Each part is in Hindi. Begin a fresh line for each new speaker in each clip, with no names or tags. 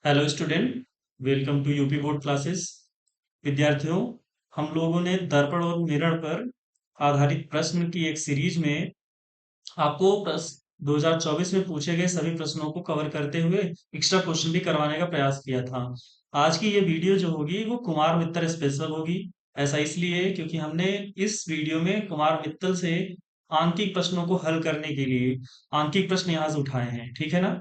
Hello student, welcome to UP board classes. विद्यार्थियों, हम लोगों ने दर्पण और मिरर पर आधारित प्रश्न की एक सीरीज में आपको 2024 में पूछे गए सभी प्रश्नों को कवर करते हुए एक्स्ट्रा क्वेश्चन भी करवाने का प्रयास किया था। आज की ये वीडियो जो होगी वो कुमार मित्तल स्पेशल होगी। ऐसा इसलिए क्योंकि हमने इस वीडियो में कुमार मित्तल से आंकिक प्रश्नों को हल करने के लिए आंकिक प्रश्न यहाँ से उठाए हैं, ठीक है ना।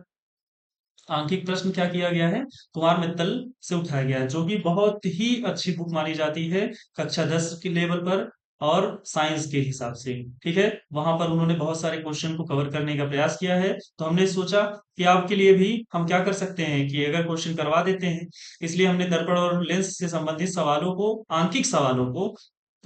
आंकिक प्रश्न क्या किया गया है, कुमार मित्तल से उठाया गया है, जो कि बहुत ही अच्छी बुक मानी जाती है कक्षा 10 के लेवल पर और साइंस के हिसाब से। ठीक है, वहां पर उन्होंने बहुत सारे क्वेश्चन को कवर करने का प्रयास किया है, तो हमने सोचा कि आपके लिए भी हम क्या कर सकते हैं कि अगर क्वेश्चन करवा देते हैं, इसलिए हमने दर्पण और लेंस से संबंधित सवालों को, आंकिक सवालों को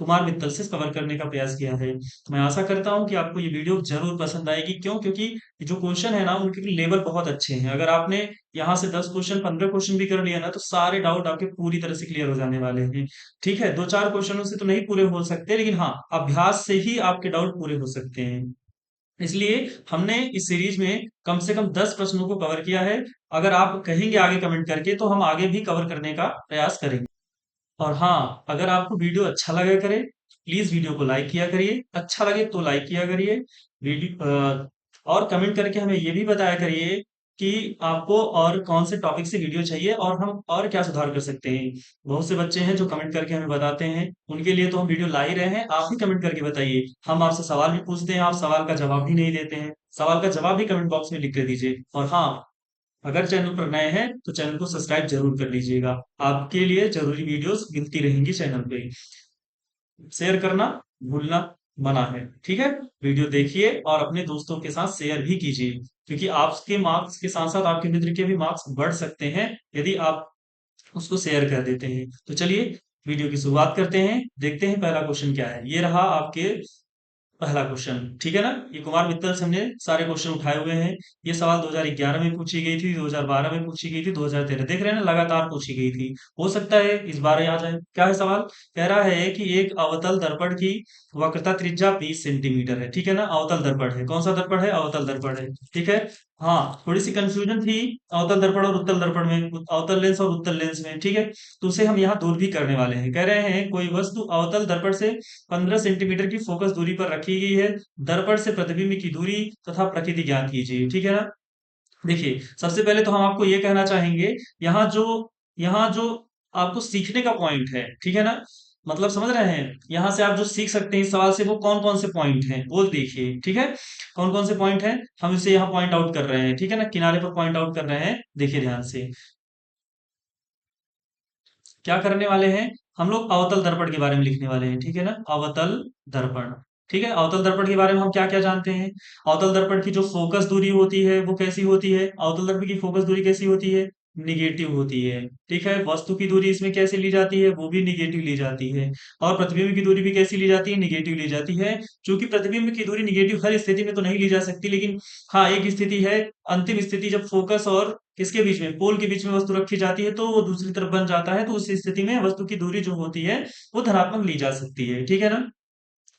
कुमार मित्तल से कवर करने का प्रयास किया है। तो मैं आशा करता हूं कि आपको ये वीडियो जरूर पसंद आएगी। क्यों? क्योंकि ये जो क्वेश्चन है ना, उनके लेवल बहुत अच्छे हैं। अगर आपने यहाँ से 10 क्वेश्चन, 15 क्वेश्चन भी कर लिया ना, तो सारे डाउट आपके पूरी तरह से क्लियर हो जाने वाले हैं। ठीक है, दो चार क्वेश्चनों से तो नहीं पूरे हो सकते, लेकिन हाँ, अभ्यास से ही आपके डाउट पूरे हो सकते हैं। इसलिए हमने इस सीरीज में कम से कम 10 प्रश्नों को कवर किया है। अगर आप कहेंगे आगे कमेंट करके, तो हम आगे भी कवर करने का प्रयास करेंगे। और हाँ, अगर आपको वीडियो अच्छा लगा करे, प्लीज वीडियो को लाइक किया करिए। अच्छा लगे तो लाइक किया करिए। और कमेंट करके हमें ये भी बताया करिए कि आपको और कौन से टॉपिक से वीडियो चाहिए और हम और क्या सुधार कर सकते हैं। बहुत से बच्चे हैं जो कमेंट करके हमें बताते हैं, उनके लिए तो हम वीडियो ला ही रहे हैं। आप भी कमेंट करके बताइए। हम आपसे सवाल भी पूछते हैं, आप सवाल का जवाब भी नहीं देते हैं। सवाल का जवाब भी कमेंट बॉक्स में लिख के दीजिए। और हाँ, अगर चैनल पर नए हैं तो चैनल को सब्सक्राइब जरूर कर लीजिएगा। आपके लिए जरूरी वीडियोस मिलती रहेंगी चैनल पे। शेयर करना भूलना मना है, ठीक है। वीडियो देखिए और अपने दोस्तों के साथ शेयर भी कीजिए, क्योंकि आपके मार्क्स के साथ साथ आपके मित्र के भी मार्क्स बढ़ सकते हैं यदि आप उसको शेयर कर देते हैं। तो चलिए वीडियो की शुरुआत करते हैं। देखते हैं पहला क्वेश्चन क्या है। ये रहा आपके पहला क्वेश्चन, ठीक है ना। ये कुमार मित्तल से हमने सारे क्वेश्चन उठाए हुए हैं। ये सवाल 2011 में पूछी गई थी, 2012 में पूछी गई थी, 2013, देख रहे हैं ना, लगातार पूछी गई थी। हो सकता है इस बार आ जाए। क्या है सवाल? कह रहा है कि एक अवतल दर्पण की वक्रता त्रिज्या 20 सेंटीमीटर है, ठीक है ना। अवतल दर्पण है, कौन सा दर्पण है? अवतल दर्पण है, ठीक है। हाँ, थोड़ी सी कंफ्यूजन थी अवतल दर्पण और उत्तल दर्पण में, अवतल लेंस और उत्तल लेंस में, ठीक है। तो उसे हम यहाँ दूर भी करने वाले हैं। कह रहे हैं कोई वस्तु अवतल दर्पण से 15 सेंटीमीटर की फोकस दूरी पर रखी गई है। दर्पण से प्रतिबिंब की दूरी तथा प्रकृति ज्ञात कीजिए, ठीक है ना। देखिए, सबसे पहले तो हम आपको ये कहना चाहेंगे, यहाँ जो आपको सीखने का पॉइंट है, ठीक है ना, मतलब समझ रहे हैं, यहाँ से आप जो सीख सकते हैं इस सवाल से, वो कौन कौन से पॉइंट हैं वो देखिए, ठीक है। कौन कौन से पॉइंट हैं हम इसे यहाँ पॉइंट आउट कर रहे हैं, ठीक है ना, किनारे पर पॉइंट आउट कर रहे हैं। देखिए ध्यान से क्या करने वाले हैं, हम लोग अवतल दर्पण के बारे में लिखने वाले हैं, ठीक है ना। अवतल दर्पण, ठीक है। अवतल दर्पण के बारे में हम क्या क्या जानते हैं? अवतल दर्पण की जो फोकस दूरी होती है वो कैसी होती है? अवतल दर्पण की फोकस दूरी कैसी होती है? निगेटिव होती है, ठीक है। वस्तु की दूरी इसमें कैसे ली जाती है? वो भी निगेटिव ली जाती है। और प्रतिबिंब की दूरी भी कैसी ली जाती है? निगेटिव ली जाती है। क्योंकि प्रतिबिंब की दूरी निगेटिव हर स्थिति में तो नहीं ली जा सकती, लेकिन हाँ, एक स्थिति है, अंतिम स्थिति, जब फोकस और किसके बीच में, पोल के बीच में वस्तु रखी जाती है तो वो दूसरी तरफ बन जाता है, तो उस स्थिति में वस्तु की दूरी जो होती है वो धनात्मक ली जा सकती है, ठीक है ना।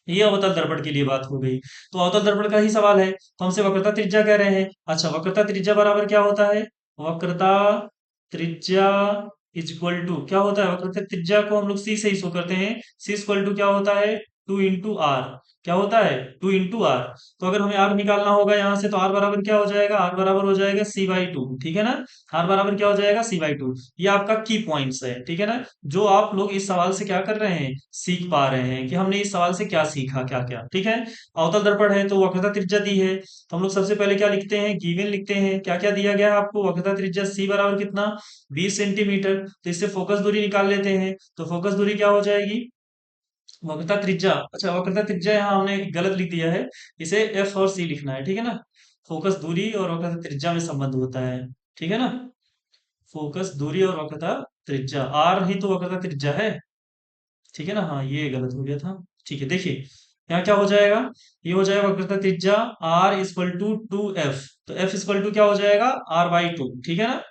ये अवतल दर्पण के लिए बात हो गई। तो अवतल दर्पण का ही सवाल है, तो हमसे वक्रता त्रिज्या कह रहे हैं। अच्छा, वक्रता त्रिज्या बराबर क्या होता है? वक्रता त्रिज्या इज इक्वल टू क्या होता है? वक्रता त्रिज्या को हम लोग सी से ही शो करते हैं। सी इक्वल टू क्या होता है? 2 इंटू आर। क्या होता है? 2 इंटू आर। तो अगर हमें आर निकालना होगा यहाँ से, तो आर बराबर क्या हो जाएगा? आर बराबर हो जाएगा C/2, ठीक है ना। आर बराबर क्या हो जाएगा? C/2। ये आपका की पॉइंट्स है, ठीक है ना, जो आप लोग इस सवाल से क्या कर रहे हैं, सीख पा रहे हैं कि हमने इस सवाल से क्या सीखा, क्या क्या, ठीक है। अवतल दर्पण है तो वक्रता त्रिज्या दी है, तो हम लोग सबसे पहले क्या लिखते हैं, गिवन लिखते हैं। क्या क्या दिया गया है आपको? वक्रता त्रिज्या सी बराबर कितना? 20 सेंटीमीटर। तो इससे फोकस दूरी निकाल लेते हैं, तो फोकस दूरी क्या हो जाएगी? वक्रता त्रिज्या, अच्छा वक्रता त्रिज्या यहाँ हमने गलत लिख दिया है, इसे एफ और सी लिखना है, ठीक है ना। फोकस दूरी और वक्रता त्रिज्या में संबंध होता है, ठीक है ना। फोकस दूरी और वक्रता त्रिज्या, आर ही तो वक्रता त्रिज्या है, ठीक है ना। हाँ, ये गलत हो गया था। ठीक है, देखिए यहाँ क्या हो जाएगा, ये हो जाएगा वक्रता त्रिज्या आर इक्वल टू 2F। तो F इक्वल टू क्या हो जाएगा? R/2, ठीक है ना।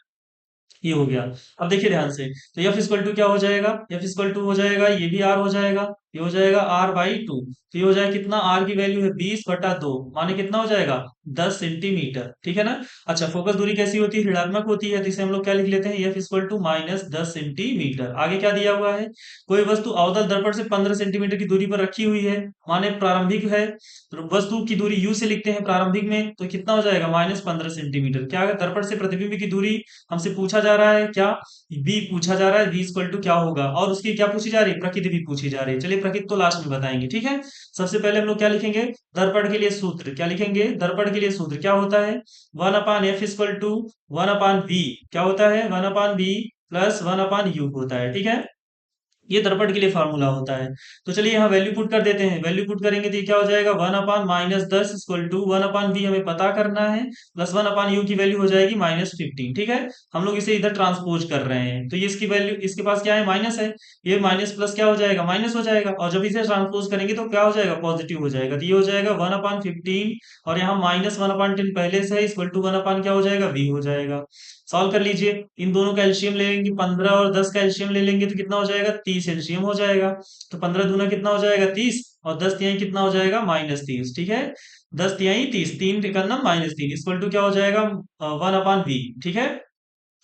ये हो गया। अब देखिए ध्यान से, तो F इक्वल टू क्या हो जाएगा? F इक्वल टू हो जाएगा, ये भी R हो जाएगा, ये हो जाएगा r/2। तो ये हो जाएगा कितना, r की वैल्यू है 20/2, माने कितना हो जाएगा 10 सेंटीमीटर, ठीक है ना। अच्छा, फोकस दूरी कैसी होती है, ऋणात्मक होती है, तो इसे हम लोग क्या लिख लेते हैं, f इक्वल टू -10 सेंटीमीटर। आगे क्या दिया हुआ है, कोई वस्तु अवतल दर्पण से 15 सेंटीमीटर की दूरी पर रखी हुई है, माने प्रारंभिक है, तो वस्तु की दूरी u से लिखते हैं प्रारंभिक में, तो कितना हो जाएगा -15 सेंटीमीटर। क्या है, दर्पण से प्रतिबिंब की दूरी हमसे पूछा जा रहा है, क्या v पूछा जा रहा है, v इक्वल टू क्या होगा, और उसकी क्या पूछी जा रही है, प्रकृति भी पूछी जा रही है। चलिए प्रकृति तो लास्ट में बताएंगे, ठीक है। सबसे पहले हम लोग क्या लिखेंगे, दर्पण के लिए सूत्र क्या लिखेंगे, दर्पण के लिए सूत्र क्या होता है, 1/f इक्वल टू 1/v, क्या होता है 1/v प्लस 1/u होता है, ठीक है। ये दर्पण के लिए फार्मूला होता है। तो चलिए यहाँ वैल्यू पुट कर देते हैं, वैल्यू पुट करेंगे तो ये क्या हो जाएगा, 1/-10 इक्वल टू 1/v हमें पता करना है, प्लस 1/u की वैल्यू हो जाएगी -15, ठीक है। हम लोग इसे इधर ट्रांसपोज कर रहे हैं, तो ये इसकी वैल्यू, इसके पास क्या है, माइनस है, ये माइनस प्लस क्या हो जाएगा, माइनस हो जाएगा, और जब इसे ट्रांसपोज करेंगे तो क्या हो जाएगा, पॉजिटिव हो जाएगा। तो ये हो जाएगा 1/15, और यहाँ -1/10 पहले से है, इक्वल टू 1/ क्या हो जाएगा, v हो जाएगा। सॉल्व कर लीजिए, इन दोनों का एलसीएम ले लेंगे, 15 और 10 का एलसीएम ले लेंगे तो कितना हो जाएगा, 30 एलसीएम हो जाएगा। तो 15 दूना कितना हो जाएगा, 30, और 10 तिहाई कितना हो जाएगा, -30, ठीक है। 10 तिहाई 30, 3 का नाम -3 इक्वल टू क्या हो जाएगा, 1/v, ठीक है।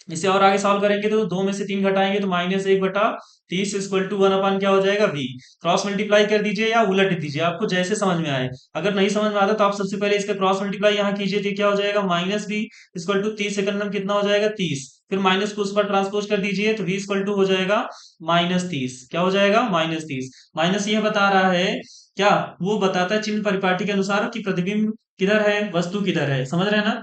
इसे और आगे सॉल्व करेंगे तो 2 में से 3 घटाएंगे तो -1/30 इक्वल टू 1/ क्या हो जाएगा, v। क्रॉस मल्टीप्लाई कर दीजिए या उलट दीजिए, आपको जैसे समझ में आए। अगर नहीं समझ में आता तो आप सबसे पहले इसका क्रॉस मल्टीप्लाई यहाँ कीजिए, तो क्या हो जाएगा, -v इक्वल टू 30 सेकंड में कितना हो जाएगा, 30, फिर माइनस को उस पर ट्रांसपोज कर दीजिए, तो v इक्वल टू हो जाएगा -30, क्या हो जाएगा, -30। माइनस यह बता रहा है क्या, वो बताता है चिन्ह परिपाटी के अनुसार कि प्रतिबिंब किधर है, वस्तु किधर है, समझ रहे हैं ना।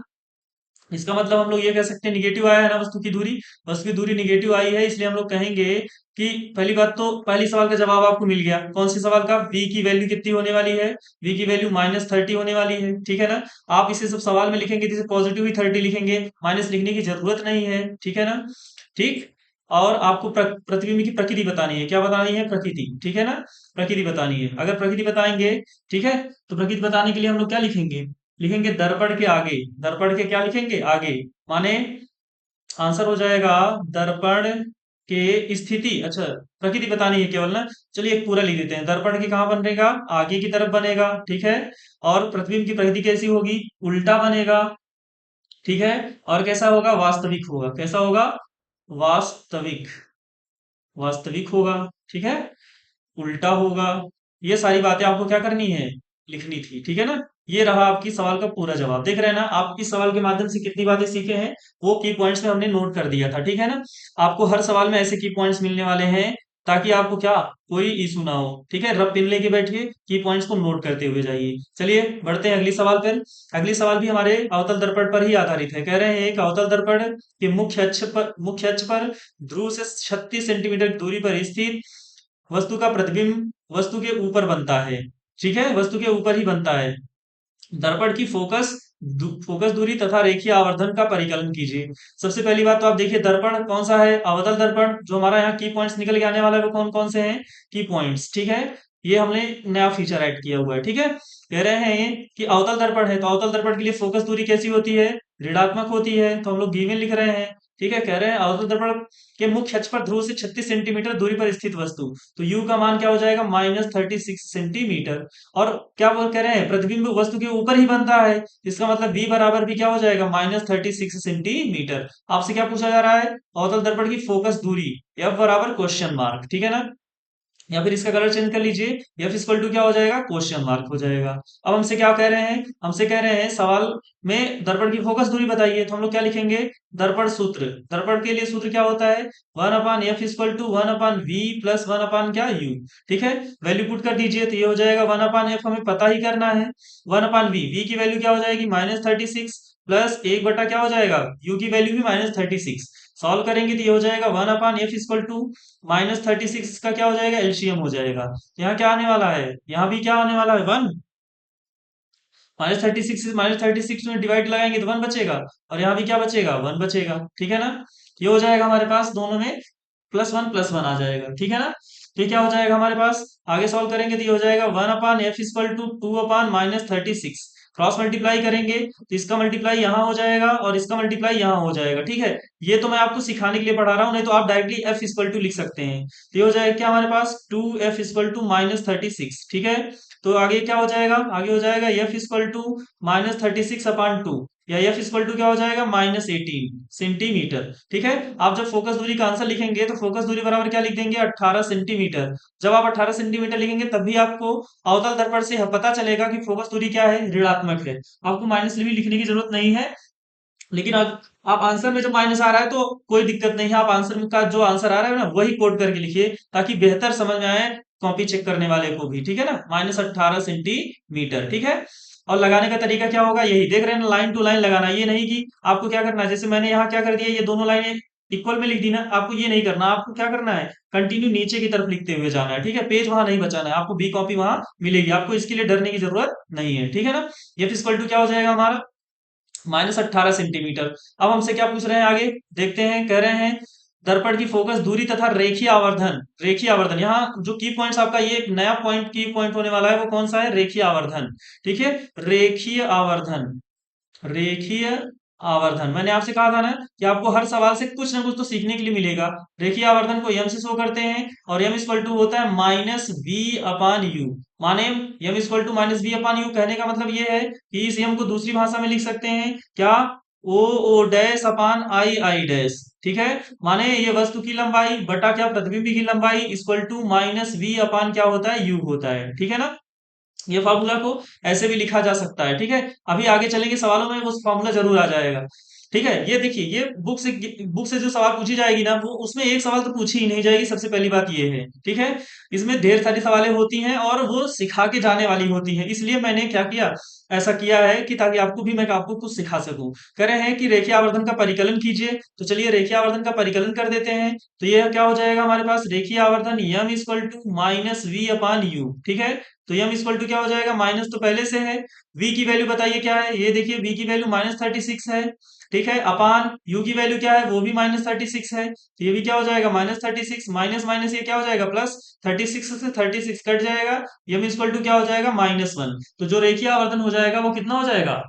इसका मतलब हम लोग ये कह सकते हैं, निगेटिव आया है ना वस्तु की दूरी, वस्तु की दूरी निगेटिव आई है, इसलिए हम लोग कहेंगे कि पहली बात तो पहली सवाल का जवाब आपको मिल गया। कौन सी सवाल का, v की वैल्यू कितनी होने वाली है, v की वैल्यू -30 होने वाली है, ठीक है ना। आप इसे सब सवाल में लिखेंगे जैसे पॉजिटिव ही 30 लिखेंगे, माइनस लिखने की जरूरत नहीं है, ठीक है ना। ठीक, और आपको प्रतिबिंब की प्रकृति बतानी है, क्या बतानी है, प्रकृति, ठीक है ना। प्रकृति बतानी है, अगर प्रकृति बताएंगे, ठीक है, तो प्रकृति बताने के लिए हम लोग क्या लिखेंगे, लिखेंगे दर्पण के आगे, दर्पण के क्या लिखेंगे, आगे, माने आंसर हो जाएगा दर्पण के स्थिति। अच्छा, प्रकृति बतानी है केवल ना, चलिए एक पूरा लिख देते हैं, दर्पण के कहाँ बनेगा, आगे की तरफ बनेगा, ठीक है। और प्रतिबिंब की प्रकृति कैसी होगी, उल्टा बनेगा, ठीक है। और कैसा होगा, वास्तविक होगा, कैसा होगा, वास्तविक, वास्तविक होगा, ठीक है, उल्टा होगा। ये सारी बातें आपको क्या करनी है, लिखनी थी, ठीक है ना। ये रहा आपकी सवाल का पूरा जवाब, देख रहे हैं ना आप, इस सवाल के माध्यम से कितनी बातें सीखे हैं, वो की पॉइंट्स में हमने नोट कर दिया था, ठीक है ना। आपको हर सवाल में ऐसे की पॉइंट्स मिलने वाले हैं, ताकि आपको क्या, कोई इशू ना हो, ठीक है। रब पेन लेके बैठिए, की पॉइंट्स को नोट करते हुए जाइए। चलिए बढ़ते हैं अगली सवाल पर। अगली सवाल भी हमारे अवतल दर्पण पर ही आधारित है। कह रहे हैं एक अवतल दर्पण के मुख्य अक्ष पर ध्रुव से 36 सेंटीमीटर की दूरी पर स्थित वस्तु का प्रतिबिंब वस्तु के ऊपर बनता है, ठीक है, वस्तु के ऊपर ही बनता है। दर्पण की फोकस दूरी तथा रेखीय आवर्धन का परिकलन कीजिए। सबसे पहली बात तो आप देखिए, दर्पण कौन सा है, अवतल दर्पण। जो हमारा यहाँ की पॉइंट्स निकल के आने वाला है वो कौन कौन से हैं, की पॉइंट्स, ठीक है। ये हमने नया फीचर ऐड किया हुआ है, ठीक है। कह रहे हैं कि अवतल दर्पण है, तो अवतल दर्पण के लिए फोकस दूरी कैसी होती है, ऋणात्मक होती है, तो हम लोग गिवन लिख रहे हैं, ठीक है। कह रहे हैं अवतल दर्पण के मुख्य अक्ष पर ध्रुव से 36 सेंटीमीटर दूरी पर स्थित वस्तु, तो u का मान क्या हो जाएगा, -36 सेंटीमीटर। और क्या वो कह रहे हैं, प्रतिबिंब वस्तु के ऊपर ही बनता है, इसका मतलब v बराबर भी क्या हो जाएगा, -36 सेंटीमीटर। आपसे क्या पूछा जा रहा है, अवतल दर्पण की फोकस दूरी, f बराबर क्वेश्चन मार्क, ठीक है ना। या फिर इसका कलर चेंज कर लीजिए, एफ इक्वल टू क्या हो जाएगा, क्वेश्चन मार्क हो जाएगा। अब हमसे क्या कह रहे हैं, हमसे कह रहे हैं सवाल में दर्पण की फोकस दूरी बताइए, तो हम लोग क्या लिखेंगे, दर्पण सूत्र, दर्पण के लिए सूत्र क्या होता है, 1/f equal to 1/v plus 1/ क्या, u, ठीक है। वैल्यू पुट कर दीजिए, तो ये हो जाएगा 1/f, हमें पता ही करना है, 1/v, v की वैल्यू क्या हो जाएगी, -36 प्लस 1 क्या हो जाएगा, u की वैल्यू भी -36। सॉल्व करेंगे तो ये हो जाएगा 1/f इक्वल टू -36 का क्या हो जाएगा, एलसीएम हो जाएगा। यहाँ क्या आने वाला है, यहाँ भी क्या आने वाला है, 1, -36 से -36 में डिवाइड लगाएंगे तो 1 बचेगा, और यहाँ भी क्या बचेगा, 1 बचेगा, ठीक है ना। ये हो जाएगा हमारे पास, दोनों में +1 +1 आ जाएगा, ठीक है ना। तो ये क्या हो जाएगा हमारे पास, आगे सॉल्व करेंगे तो ये हो जाएगा 1/f equal to 2/-36। Cross multiply करेंगे तो इसका मल्टीप्लाई यहाँ हो जाएगा और इसका मल्टीप्लाई यहाँ हो जाएगा। ठीक है, ये तो मैं आपको सिखाने के लिए पढ़ा रहा हूँ, नहीं तो आप डायरेक्टली एफ इक्वल टू लिख सकते हैं। तो ये हो जाएगा क्या हमारे पास 2f इक्वल टू -36। ठीक है, तो आगे क्या हो जाएगा, आगे हो जाएगा f इक्वल टू -36/2 या f इक्वल टू क्या हो जाएगा -18 सेंटीमीटर। ठीक है, आप जब फोकस दूरी का आंसर लिखेंगे तो फोकस दूरी बराबर क्या लिख देंगे 18 सेंटीमीटर। जब आप 18 सेंटीमीटर लिखेंगे तब भी आपको अवतल दर्पण से पता चलेगा कि फोकस दूरी क्या है, ऋणात्मक है। आपको माइनस भी लिखने की जरूरत नहीं है, लेकिन आप आंसर में जब माइनस आ रहा है तो कोई दिक्कत नहीं है, आप आंसर में का जो आंसर आ रहा है ना वही कोड करके लिखिए ताकि बेहतर समझ में आए कॉपी चेक करने वाले को भी। ठीक है ना, -18 सेंटीमीटर। ठीक है, और लगाने का तरीका क्या होगा, यही देख रहे हैं ना, लाइन टू लाइन लगाना। ये नहीं कि आपको क्या करना है, जैसे मैंने यहाँ क्या कर दिया, ये दोनों लाइनें इक्वल में लिख दी ना, आपको ये नहीं करना, आपको क्या करना है कंटिन्यू नीचे की तरफ लिखते हुए जाना है। ठीक है, पेज वहां नहीं बचाना है, आपको बी कॉपी वहां मिलेगी, आपको इसके लिए डरने की जरूरत नहीं है। ठीक है ना, ये इक्वल टू क्या हो जाएगा हमारा -18 सेंटीमीटर। अब हमसे क्या पूछ रहे हैं आगे, देखते हैं। कह रहे हैं दर्पण की फोकस दूरी तथा रेखीय आवर्धन। रेखीय आवर्धन, यहाँ जो की पॉइंट्स आपका ये एक नया पॉइंट की पॉइंट होने वाला है, वो कौन सा है, रेखीय आवर्धन। ठीक है, रेखीय आवर्धन, रेखीय आवर्धन। मैंने आपसे कहा था ना कि आपको हर सवाल से कुछ ना कुछ तो सीखने के लिए मिलेगा। रेखीय आवर्धन को यम से शो करते हैं और यम इक्वल टू होता है -v/u। माने यम इक्वल टू -v/u कहने का मतलब ये है कि इस यम को दूसरी भाषा में लिख सकते हैं क्या, ओ डैश अपान आई डैश। ठीक है, माने ये वस्तु की लंबाई बटा क्या प्रतिबिंब की लंबाई इक्वल टू -v/, क्या होता है, यू होता है। ठीक है ना, ये फॉर्मूला को ऐसे भी लिखा जा सकता है। ठीक है, अभी आगे चलेंगे सवालों में वो फॉर्मूला जरूर आ जाएगा। ठीक है, ये देखिए, ये बुक से जो सवाल पूछी जाएगी ना, वो उसमें एक सवाल तो पूछी ही नहीं जाएगी, सबसे पहली बात ये है। ठीक है, इसमें ढेर सारी सवालें होती हैं और वो सिखा के जाने वाली होती हैं, इसलिए मैंने क्या किया, ऐसा किया है कि ताकि मैं आपको कुछ सिखा सकूं। कह रहे हैं कि रेखीय आवर्धन का परिकलन कीजिए, तो चलिए रेखीय आवर्धन का परिकलन कर देते हैं। तो ये क्या हो जाएगा हमारे पास, रेखीय आवर्धन यम इक्वल टू -v/u। ठीक है, तो यम इक्वल टू क्या हो जाएगा, माइनस तो पहले से है, v की वैल्यू बताइए क्या है, ये देखिए v की वैल्यू -36 है। ठीक है, अपान u की वैल्यू क्या है, वो भी -36 है, तो ये भी क्या हो जाएगा -36, माइनस माइनस ये क्या हो जाएगा प्लस, 36 से 36 कट जाएगा, यम इक्वल टू क्या हो जाएगा -1। तो जो रेखीय आवर्धन हो जाएगा वो कितना हो जाएगा,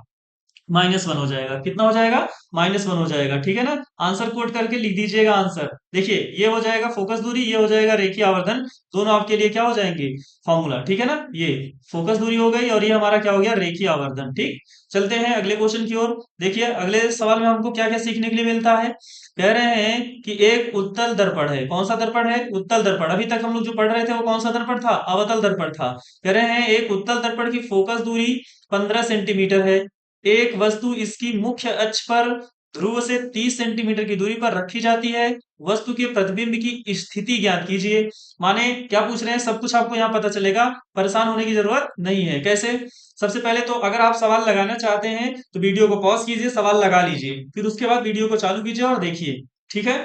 -1 हो जाएगा। कितना हो जाएगा, -1 हो जाएगा। ठीक है ना, आंसर कोट करके लिख दीजिएगा आंसर। देखिए, ये हो जाएगा फोकस दूरी, ये हो जाएगा रेखीय आवर्धन, दोनों आपके लिए क्या हो जाएंगे, फॉर्मूला। ठीक है ना, ये फोकस दूरी हो गई और ये हमारा क्या हो गया, रेखीय आवर्धन। ठीक, चलते हैं अगले क्वेश्चन की ओर। देखिए अगले सवाल में हमको क्या क्या सीखने के लिए मिलता है। कह रहे हैं कि एक उत्तल दर्पण है, कौन सा दर्पण है, उत्तल दर्पण। अभी तक हम लोग जो पढ़ रहे थे वो कौन सा दर्पण था, अवतल दर्पण था। कह रहे हैं एक उत्तल दर्पण की फोकस दूरी 15 सेंटीमीटर है, एक वस्तु इसकी मुख्य अक्ष पर ध्रुव से 30 सेंटीमीटर की दूरी पर रखी जाती है, वस्तु के प्रतिबिंब की स्थिति ज्ञात कीजिए। माने क्या पूछ रहे हैं, सब कुछ आपको यहाँ पता चलेगा, परेशान होने की जरूरत नहीं है। कैसे, सबसे पहले तो अगर आप सवाल लगाना चाहते हैं तो वीडियो को पॉज कीजिए, सवाल लगा लीजिए, फिर उसके बाद वीडियो को चालू कीजिए और देखिए। ठीक है,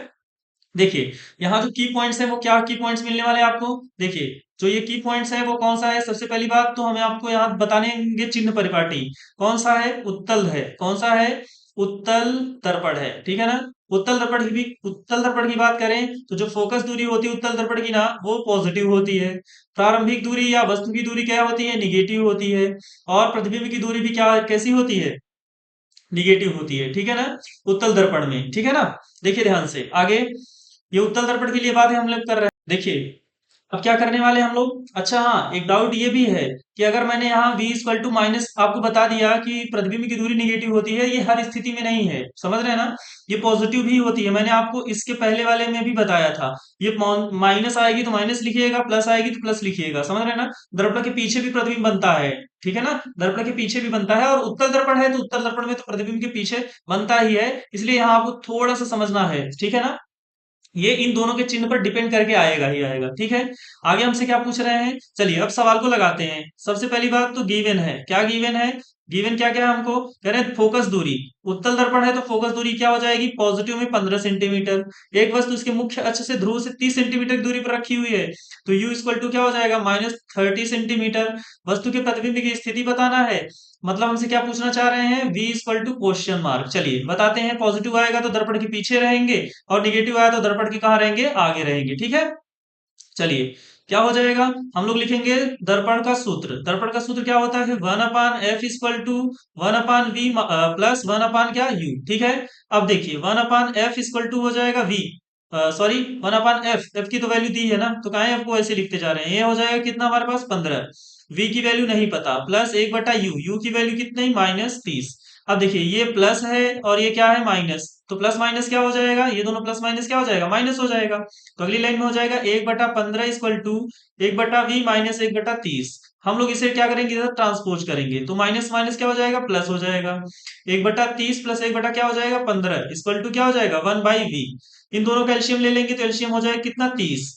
देखिए यहाँ जो की पॉइंट्स है वो क्या की पॉइंट्स मिलने वाले हैं आपको। देखिए जो ये की पॉइंट्स है वो कौन सा है, सबसे पहली बात तो हमें आपको यहाँ बतानेंगे चिन्ह परिपाटी, कौन सा है, उत्तल है। कौन सा है, उत्तल दर्पण है। ठीक है ना, उत्तल दर्पण की बात करें तो जो फोकस दूरी होती है उत्तल दर्पण की ना, वो पॉजिटिव होती है। प्रारंभिक दूरी या वस्तु की दूरी क्या होती है, निगेटिव होती है। और प्रतिबिंब की दूरी भी क्या कैसी होती है, निगेटिव होती है। ठीक है ना, उत्तल दर्पण में। ठीक है ना, देखिए ध्यान से आगे, ये उत्तल दर्पण के लिए बात है हम लोग कर रहे हैं। देखिए अब क्या करने वाले हैं हम लोग, अच्छा हाँ, एक डाउट ये भी है कि अगर मैंने यहाँ v इक्वल टू माइनस आपको बता दिया कि प्रतिबिंब की दूरी निगेटिव होती है, ये हर स्थिति में नहीं है, समझ रहे हैं ना, ये पॉजिटिव भी होती है। मैंने आपको इसके पहले वाले में भी बताया था, ये माइनस आएगी तो माइनस लिखिएगा, प्लस आएगी तो प्लस लिखिएगा, समझ रहे हैं ना। दर्पण के पीछे भी प्रतिबिंब बनता है, ठीक है ना, दर्पण के पीछे भी बनता है, और उत्तल दर्पण है तो उत्तल दर्पण में तो प्रतिबिंब के पीछे बनता ही है, इसलिए यहाँ आपको थोड़ा सा समझना है। ठीक है ना, ये इन दोनों के चिन्ह पर डिपेंड करके आएगा ही आएगा। ठीक है, आगे हमसे क्या पूछ रहे हैं, चलिए अब सवाल को लगाते हैं। सबसे पहली बात तो गिवन है, क्या गिवन है, गिवन क्या क्या है हमको, कह रहे हैं फोकस दूरी, उत्तल दर्पण है तो फोकस दूरी क्या हो जाएगी, पॉजिटिव में 15 सेंटीमीटर। एक वस्तु इसके मुख्य अक्ष से ध्रुव से 30 सेंटीमीटर की दूरी पर रखी हुई है, तो u इक्वल टू क्या हो जाएगा, -30 सेंटीमीटर। वस्तु के प्रतिबिंब की स्थिति बताना है, मतलब हमसे क्या पूछना चाह रहे हैं, v equal to question mark. चलिए बताते हैं, पॉजिटिव आएगा तो दर्पण के पीछे रहेंगे और निगेटिव आया तो दर्पण के कहाँ रहेंगे, आगे रहेंगे। ठीक है, चलिए क्या हो जाएगा, हम लोग लिखेंगे दर्पण का सूत्र। दर्पण का सूत्र क्या होता है, 1/f equal to 1/v plus 1 क्या u, ठीक है। अब देखिए 1/f इक्वल टू हो जाएगा v, सॉरी 1/f, f की तो वैल्यू दी है ना, तो कहा f को ऐसे लिखते जा रहे हैं, ये हो जाएगा कितना हमारे पास 15, v की वैल्यू नहीं पता, प्लस 1/u, u की वैल्यू कितनी -30। अब देखिए ये प्लस है और ये क्या है माइनस, तो प्लस माइनस क्या हो जाएगा, ये दोनों प्लस माइनस क्या हो जाएगा, माइनस हो जाएगा। तो अगली लाइन में हो जाएगा 1/15 इक्वल टू 1/v माइनस 1/30। हम लोग इसे क्या करेंगे, इधर ट्रांसपोज करेंगे, तो माइनस माइनस क्या हो जाएगा, प्लस हो जाएगा। 1/30 प्लस 1 क्या हो जाएगा 15 इक्वल टू क्या हो जाएगा 1/v। इन दोनों का एलसीएम ले लेंगे तो एलसीएम हो जाएगा कितना 30।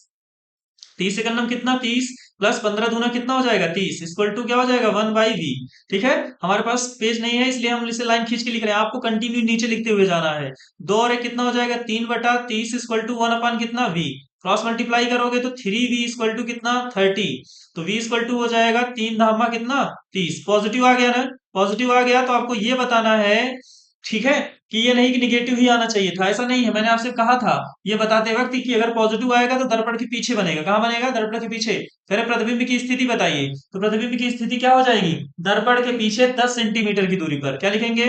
30 से करना कितना 30 प्लस 15 दूना कितना हो जाएगा 30 इक्वल टू क्या हो जाएगा 1/v। ठीक है, हमारे पास पेज नहीं है इसलिए हम इसे लाइन खींच के लिख रहे हैं, आपको कंटिन्यू नीचे लिखते हुए जाना है। 2 और 1 कितना हो जाएगा 3/30 इक्वल टू 1 कितना v, क्रॉस मल्टीप्लाई करोगे तो 3v इक्वल टू कितना 30, तो v इक्वल टू हो जाएगा 3 धामा कितना 30। पॉजिटिव आ गया ना, पॉजिटिव आ गया तो आपको ये बताना है, ठीक है, कि ये नहीं कि निगेटिव ही आना चाहिए था, ऐसा नहीं है। मैंने आपसे कहा था ये बताते वक्त कि अगर पॉजिटिव आएगा तो दर्पण के पीछे बनेगा, कहाँ बनेगा, दर्पण के पीछे। फिर प्रतिबिंब की स्थिति बताइए, तो प्रतिबिंब की स्थिति क्या हो जाएगी, दर्पण के पीछे 10 सेंटीमीटर की दूरी पर, क्या लिखेंगे,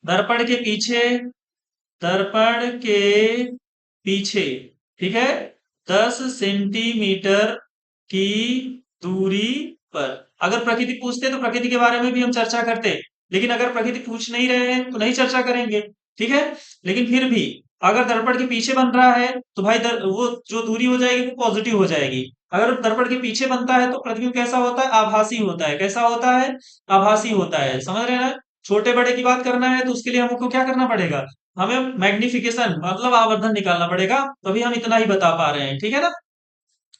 दर्पण के पीछे, दर्पण के पीछे, ठीक है, 10 सेंटीमीटर की दूरी पर। अगर प्रकृति पूछते तो प्रकृति के बारे में भी हम चर्चा करते, लेकिन अगर प्रकृति पूछ नहीं रहे हैं तो नहीं चर्चा करेंगे, ठीक है। लेकिन फिर भी अगर दर्पण के पीछे बन रहा है तो भाई वो जो दूरी हो जाएगी वो पॉजिटिव हो जाएगी। अगर दर्पण के पीछे बनता है तो प्रतिबिंब कैसा होता है, आभासी होता है, कैसा होता है, आभासी होता है, समझ रहे हैं ना। छोटे बड़े की बात करना है तो उसके लिए हमको क्या करना पड़ेगा, हमें मैग्निफिकेशन मतलब आवर्धन निकालना पड़ेगा, तभी हम इतना ही बता पा रहे हैं, ठीक है ना।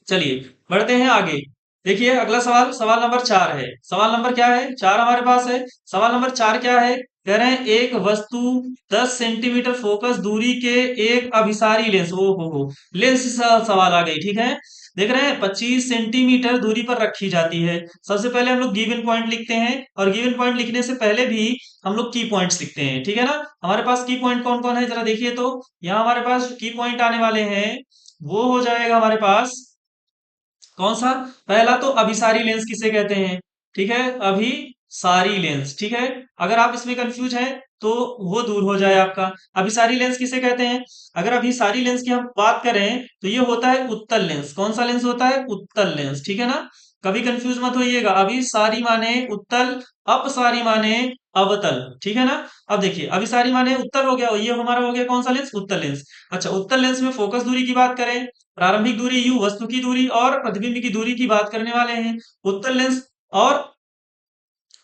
चलिए बढ़ते हैं आगे। देखिए अगला सवाल, सवाल नंबर 4 है। सवाल नंबर क्या है, 4 हमारे पास है। सवाल नंबर 4 क्या है, कह रहे हैं एक वस्तु 10 सेंटीमीटर फोकस दूरी के एक अभिसारी लेंस, ओ हो लेंस से सवाल आ गई, ठीक है। देख रहे हैं 25 सेंटीमीटर दूरी पर रखी जाती है। सबसे पहले हम लोग गिवन पॉइंट लिखते हैं, और गिवन पॉइंट लिखने से पहले भी हम लोग की पॉइंट्स लिखते हैं, ठीक है ना। हमारे पास की पॉइंट कौन कौन है जरा देखिए, तो यहाँ हमारे पास की पॉइंट आने वाले हैं, वो हो जाएगा हमारे पास कौन सा, पहला तो अभिसारी लेंस किसे कहते हैं, ठीक है, अभिसारी लेंस, ठीक है। अगर आप इसमें कंफ्यूज हैं तो वो दूर हो जाए आपका। अभिसारी लेंस किसे कहते हैं, अगर अभिसारी लेंस की हम बात करें तो ये होता है उत्तल लेंस। कौन सा लेंस होता है, उत्तल लेंस, ठीक है ना। कभी कंफ्यूज मत होइएगा, अभिसारी माने उत्तल, अपसारी माने अवतल, ठीक है ना। अब देखिए अभिसारी माने उत्तल हो गया, और ये हमारा हो गया कौन सा लेंस, उत्तल लेंस। अच्छा उत्तल लेंस में फोकस दूरी की बात करें, प्रारंभिक दूरी u, वस्तु की दूरी और प्रतिबिंब की दूरी की बात करने वाले हैं। उत्तल लेंस और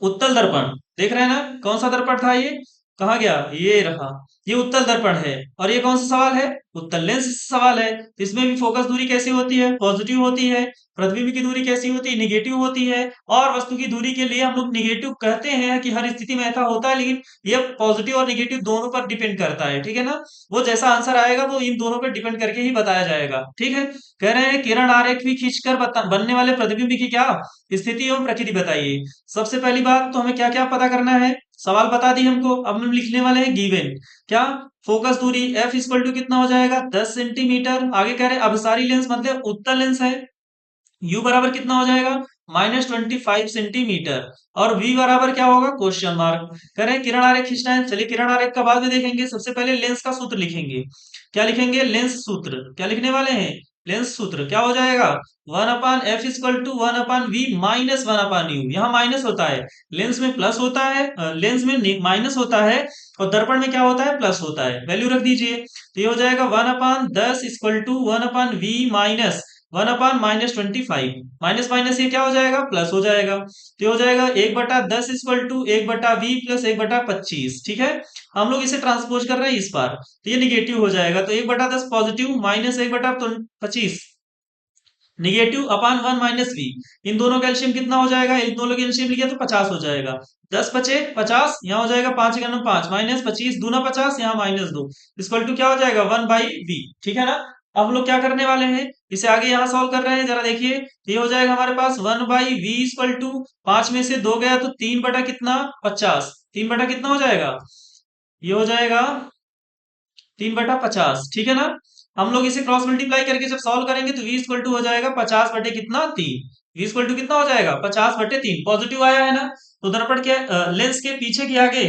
उत्तल दर्पण, देख रहे हैं ना, कौन सा दर्पण था ये, कहा गया, ये रहा, ये उत्तल दर्पण है। और ये कौन सा सवाल है, उत्तल लेंस से सवाल है, तो इसमें भी फोकस दूरी कैसी होती है, पॉजिटिव होती है। प्रतिबिंब की दूरी कैसी होती है, निगेटिव होती है। और वस्तु की दूरी के लिए हम लोग निगेटिव कहते हैं कि हर स्थिति में ऐसा होता है, लेकिन ये पॉजिटिव और निगेटिव दोनों पर डिपेंड करता है, ठीक है ना। वो जैसा आंसर आएगा वो इन दोनों पर डिपेंड करके ही बताया जाएगा, ठीक है। कह रहे हैं किरण आरेख भी खींचकर बनने वाले प्रतिबिंब की क्या स्थिति एवं प्रकृति बताइए। सबसे पहली बात तो हमें क्या क्या पता करना है, सवाल बता दी हमको, अब हम लिखने वाले हैं गिवन, क्या, फोकस दूरी f इक्वल टू कितना हो जाएगा 10 सेंटीमीटर। आगे कह रहे हैं अभिसारी लेंस मतलब उत्तल लेंस है, u बराबर कितना हो जाएगा -25 सेंटीमीटर, और v बराबर क्या होगा क्वेश्चन मार्क। कह रहे हैं किरण आरेख खींचना है, चलिए किरण आरेख का बाद में देखेंगे, सबसे पहले लेंस का सूत्र लिखेंगे। क्या लिखेंगे, लेंस सूत्र, क्या लिखने वाले हैं, लेंस सूत्र। क्या हो जाएगा 1/f equal to 1/v minus 1/u, यहाँ माइनस होता है, लेंस में प्लस होता है, लेंस में माइनस होता है, और दर्पण में क्या होता है, प्लस होता है, वैल्यू रख दीजिए। तो ये हो जाएगा 1/10 equal to 1/v minus 1/-25, minus minus ये क्या हो जाएगा, प्लस हो जाएगा। तो ये हो जाएगा 1/10 इक्वल टू 1/v प्लस 1/25, ठीक है। हम लोग इसे ट्रांसपोज कर रहे हैं इस बार, तो ये निगेटिव हो जाएगा, तो 1/10 positive minus 1/25 negative upon 1 minus v. इन दोनों का एलसीएम कितना हो जाएगा, इन दोनों का एलसीएम लिया तो 50 हो जाएगा। 10 बचे 50, यहाँ हो जाएगा 5 का 5 माइनस 25 दूना 50, यहाँ -2 इक्वल टू क्या हो जाएगा 1/v, ठीक है ना। अब हम लोग क्या करने वाले हैं, इसे आगे यहाँ सॉल्व कर रहे हैं, जरा देखिए। तो ये हो जाएगा हमारे पास 1/v इक्वल टू 5 में से 2 गया तो 3 बटा कितना 50, 3 बटा कितना हो जाएगा, ये हो जाएगा 3/50, ठीक है ना। हम लोग इसे क्रॉस मल्टीप्लाई करके जब सॉल्व करेंगे तो v इक्वल टू हो जाएगा 50 बटे कितना 3। v इक्वल टू कितना हो जाएगा 50 बटे 3। पॉजिटिव आया है ना, तो दर्पण के लेंस के पीछे के आगे,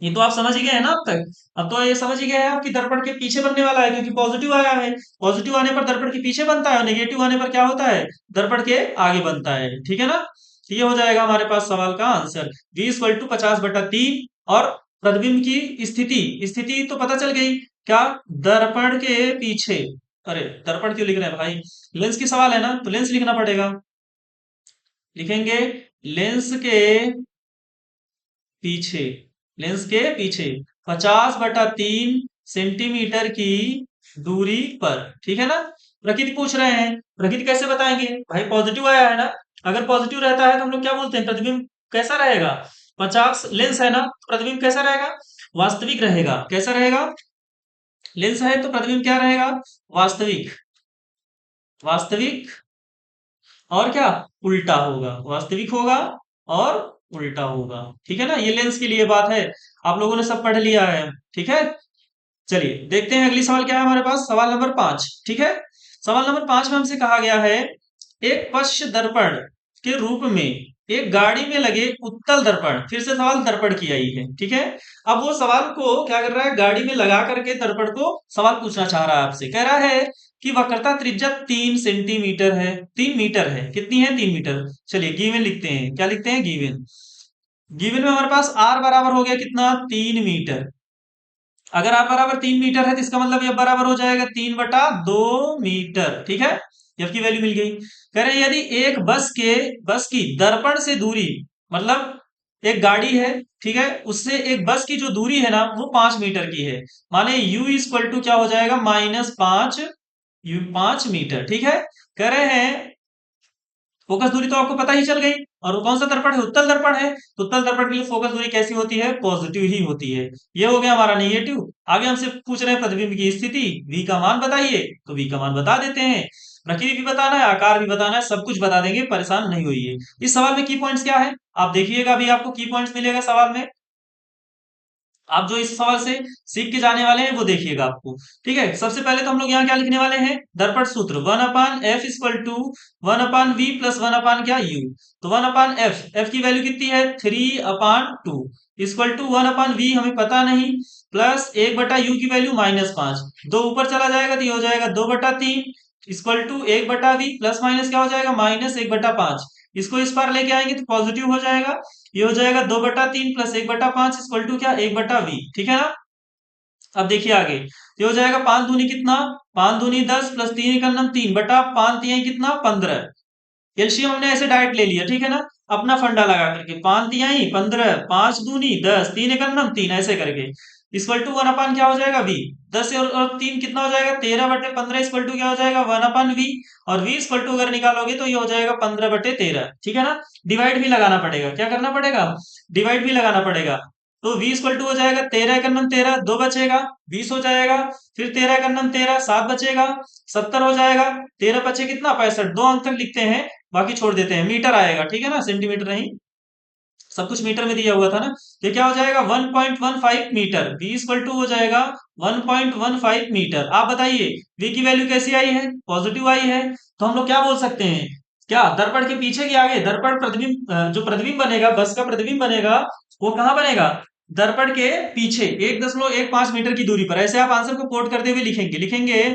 ये तो आप समझ ही गए हैं ना अब तक। अब तो ये समझ ही गए हैं आप कि दर्पण के पीछे बनने वाला है, क्योंकि पॉजिटिव आया है। पॉजिटिव आने पर दर्पण के पीछे बनता है और नेगेटिव आने पर क्या होता है, दर्पण के आगे बनता है। ठीक है ना, तो ये हो जाएगा हमारे पास सवाल का आंसर v इक्वल टू 50/3। और प्रतिबिंब की स्थिति, स्थिति तो पता चल गई, क्या, दर्पण के पीछे। अरे दर्पण क्यों लिख रहे हैं भाई, लेंस की सवाल है ना, तो लेंस लिखना पड़ेगा। लिखेंगे लेंस के पीछे, लेंस के पीछे 50/3 सेंटीमीटर की दूरी पर। ठीक है ना, प्रकृति पूछ रहे हैं, प्रकृति कैसे बताएंगे भाई, पॉजिटिव आया है ना, अगर पॉजिटिव रहता है तो हम लोग क्या बोलते हैं, प्रतिबिंब कैसा रहेगा, 50 लेंस है ना, प्रतिबिंब कैसा रहेगा, वास्तविक रहेगा। कैसा रहेगा, लेंस है तो प्रतिबिंब क्या रहेगा, वास्तविक। वास्तविक और क्या, उल्टा होगा, वास्तविक होगा और उल्टा होगा। ठीक है ना, ये लेंस के लिए बात है, आप लोगों ने सब पढ़ लिया है। ठीक है, चलिए देखते हैं अगली सवाल क्या है हमारे पास, सवाल नंबर 5। ठीक है, सवाल नंबर 5 में हमसे कहा गया है, एक पश्च दर्पण के रूप में एक गाड़ी में लगे उत्तल दर्पण, फिर से सवाल दर्पण की आई है। ठीक है, अब वो सवाल को क्या कर रहा है, गाड़ी में लगा करके दर्पण को सवाल पूछना चाह रहा है आपसे। कह रहा है कि वक्रता त्रिज्या 3 सेंटीमीटर है, 3 मीटर है, कितनी है 3 मीटर। चलिए गिवन लिखते हैं, क्या लिखते हैं, गिवन। गिवन में हमारे पास आर बराबर हो गया कितना, 3 मीटर। अगर आर बराबर 3 मीटर है तो इसका मतलब एफ बराबर हो जाएगा 3/2 मीटर। ठीक है, एफ की वैल्यू मिल गई। कह रहे हैं यदि एक बस की दर्पण से दूरी, मतलब एक गाड़ी है, ठीक है, उससे एक बस की जो दूरी है ना वो 5 मीटर की है, माने u इक्वल टू क्या हो जाएगा, -5, यू 5 मीटर। ठीक है, कह रहे हैं फोकस दूरी तो आपको पता ही चल गई, और वो कौन सा दर्पण है, उत्तल दर्पण है, तो उत्तल दर्पण के लिए फोकस दूरी कैसी होती है, पॉजिटिव ही होती है। ये हो गया हमारा नेगेटिव। आगे हमसे पूछ रहे हैं प्रतिबिंब की स्थिति, v का मान बताइए, तो v का मान बता देते हैं। प्रकृति भी बताना है, आकार भी बताना है, सब कुछ बता देंगे, परेशान नहीं होइए। इस सवाल में की पॉइंट्स क्या है, आप देखिएगा, अभी आपको की पॉइंट्स मिलेगा सवाल में। आप जो इस सवाल से सीख के जाने वाले हैं वो देखिएगा आपको। ठीक है, सबसे पहले तो हम लोग यहाँ क्या लिखने वाले हैं, दर्पण सूत्र 1/f equal to 1/v plus 1 क्या u। तो 1/f, f की वैल्यू कितनी है 3/2 इक्वल टू 1/v हमें पता नहीं, प्लस 1/u की वैल्यू -5, दो ऊपर चला जाएगा तो ये हो जाएगा 2/3 equal to 1/v plus minus क्या हो जाएगा -1/5। इसको इस पार लेके आएंगे तो पॉजिटिव हो जाएगा, ये हो जाएगा 2/3 प्लस 1/5 इक्वल टू क्या 1/v। ठीक है ना, अब देखिए आगे, ये हो जाएगा 5 दूनी कितना, 5 दूनी 10 प्लस 3 का नम 3 बटा 5 तिहाई कितना 15। एलसीएम हमने ऐसे डायरेक्ट ले लिया। ठीक है ना, अपना फंडा लगा करके 5 तिहाई 15, 5 दूनी 10, 3 एक नम 3 ऐसे करके इक्वल टू 1/, क्या हो जाएगा v। 10 और 3 कितना हो जाएगा 13/15 इक्वल टू क्या हो जाएगा 1/v। और v इक्वल टू अगर निकालोगे तो ये हो जाएगा 15/13। ठीक है ना, डिवाइड भी लगाना पड़ेगा, क्या करना पड़ेगा, डिवाइड भी लगाना पड़ेगा। तो v इक्वल टू हो जाएगा 13 दो बचेगा 20 हो जाएगा, फिर 13 7 बचेगा 70 हो जाएगा, 13 बचे कितना 65, 2 अंक तक लिखते हैं, बाकी छोड़ देते हैं, मीटर आएगा। ठीक है ना, सेंटीमीटर नहीं, सब कुछ मीटर में दिया हुआ था ना। ये क्या हो जाएगा 1.15 मीटर, v इक्वल टू हो जाएगा 1.15 मीटर। आप बताइए v की वैल्यू कैसी आई है, पॉजिटिव आई है, तो हम लोग क्या बोल सकते हैं, क्या दर्पण के पीछे के आगे, दर्पण प्रतिबिंब जो प्रतिबिंब बनेगा, बस का प्रतिबिंब बनेगा, वो कहाँ बनेगा, दर्पण के पीछे 1.15 मीटर की दूरी पर। ऐसे आप आंसर को कोट करते हुए लिखेंगे,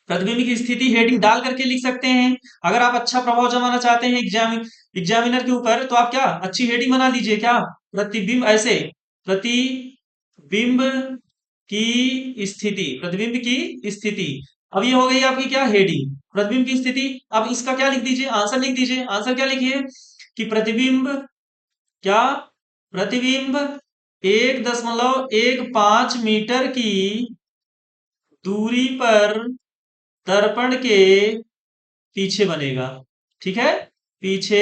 प्रतिबिंब की स्थिति हेडिंग डाल करके लिख सकते हैं। अगर आप अच्छा प्रभाव जमाना चाहते हैं एग्जामिनर के ऊपर, तो आप क्या अच्छी हेडिंग बना दीजिए, क्या, प्रतिबिंब, ऐसे प्रतिबिंब की स्थिति, प्रतिबिंब की स्थिति। अब ये हो गई आपकी क्या हेडिंग, प्रतिबिंब की स्थिति। अब इसका क्या लिख दीजिए, आंसर लिख दीजिए। आंसर क्या लिखिए कि प्रतिबिंब, क्या, प्रतिबिंब 1.15 मीटर की दूरी पर दर्पण के पीछे बनेगा। ठीक है, पीछे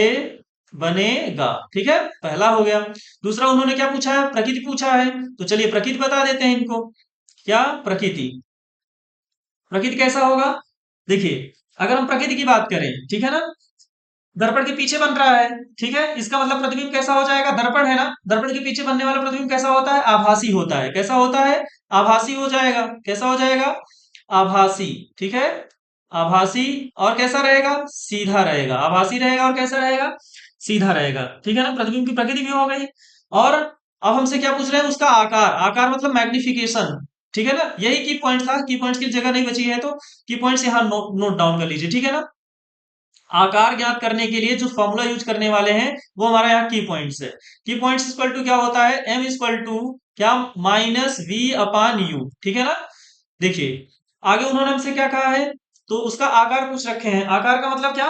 बनेगा। ठीक है, पहला हो गया। दूसरा उन्होंने क्या पूछा है, प्रकृति पूछा है, तो चलिए प्रकृति बता देते हैं इनको। क्या प्रकृति, प्रकृति कैसा होगा, देखिए अगर हम प्रकृति की बात करें, ठीक है ना, दर्पण के पीछे बन रहा है, ठीक है, इसका मतलब प्रतिबिंब कैसा हो जाएगा, दर्पण है ना, दर्पण के पीछे बनने वाला प्रतिबिंब कैसा होता है, आभासी होता है। कैसा होता है, आभासी हो जाएगा। कैसा हो जाएगा, आभासी, ठीक है, आभासी, और कैसा रहेगा, सीधा रहेगा, आभासी रहेगा और कैसा रहेगा, सीधा रहेगा, ठीक है ना। प्रतिबिंब की प्रकृति भी हो गई। और अब हमसे क्या पूछ रहे हैं, उसका आकार, आकार मतलब मैग्निफिकेशन, ठीक है ना। यही की पॉइंट था, की पॉइंट्स की जगह नहीं बची है तो की पॉइंट्स यहाँ नोट डाउन कर लीजिए, ठीक है ना। आकार ज्ञात करने के लिए जो फॉर्मूला यूज करने वाले हैं वो हमारा यहाँ की पॉइंट्स है। की पॉइंट्स इक्वल टू क्या होता है, एम इक्वल टू क्या, माइनस वी अपान यू, ठीक है ना। देखिए आगे उन्होंने हमसे क्या कहा है, तो उसका आकार पूछ रखे हैं। आकार का मतलब क्या,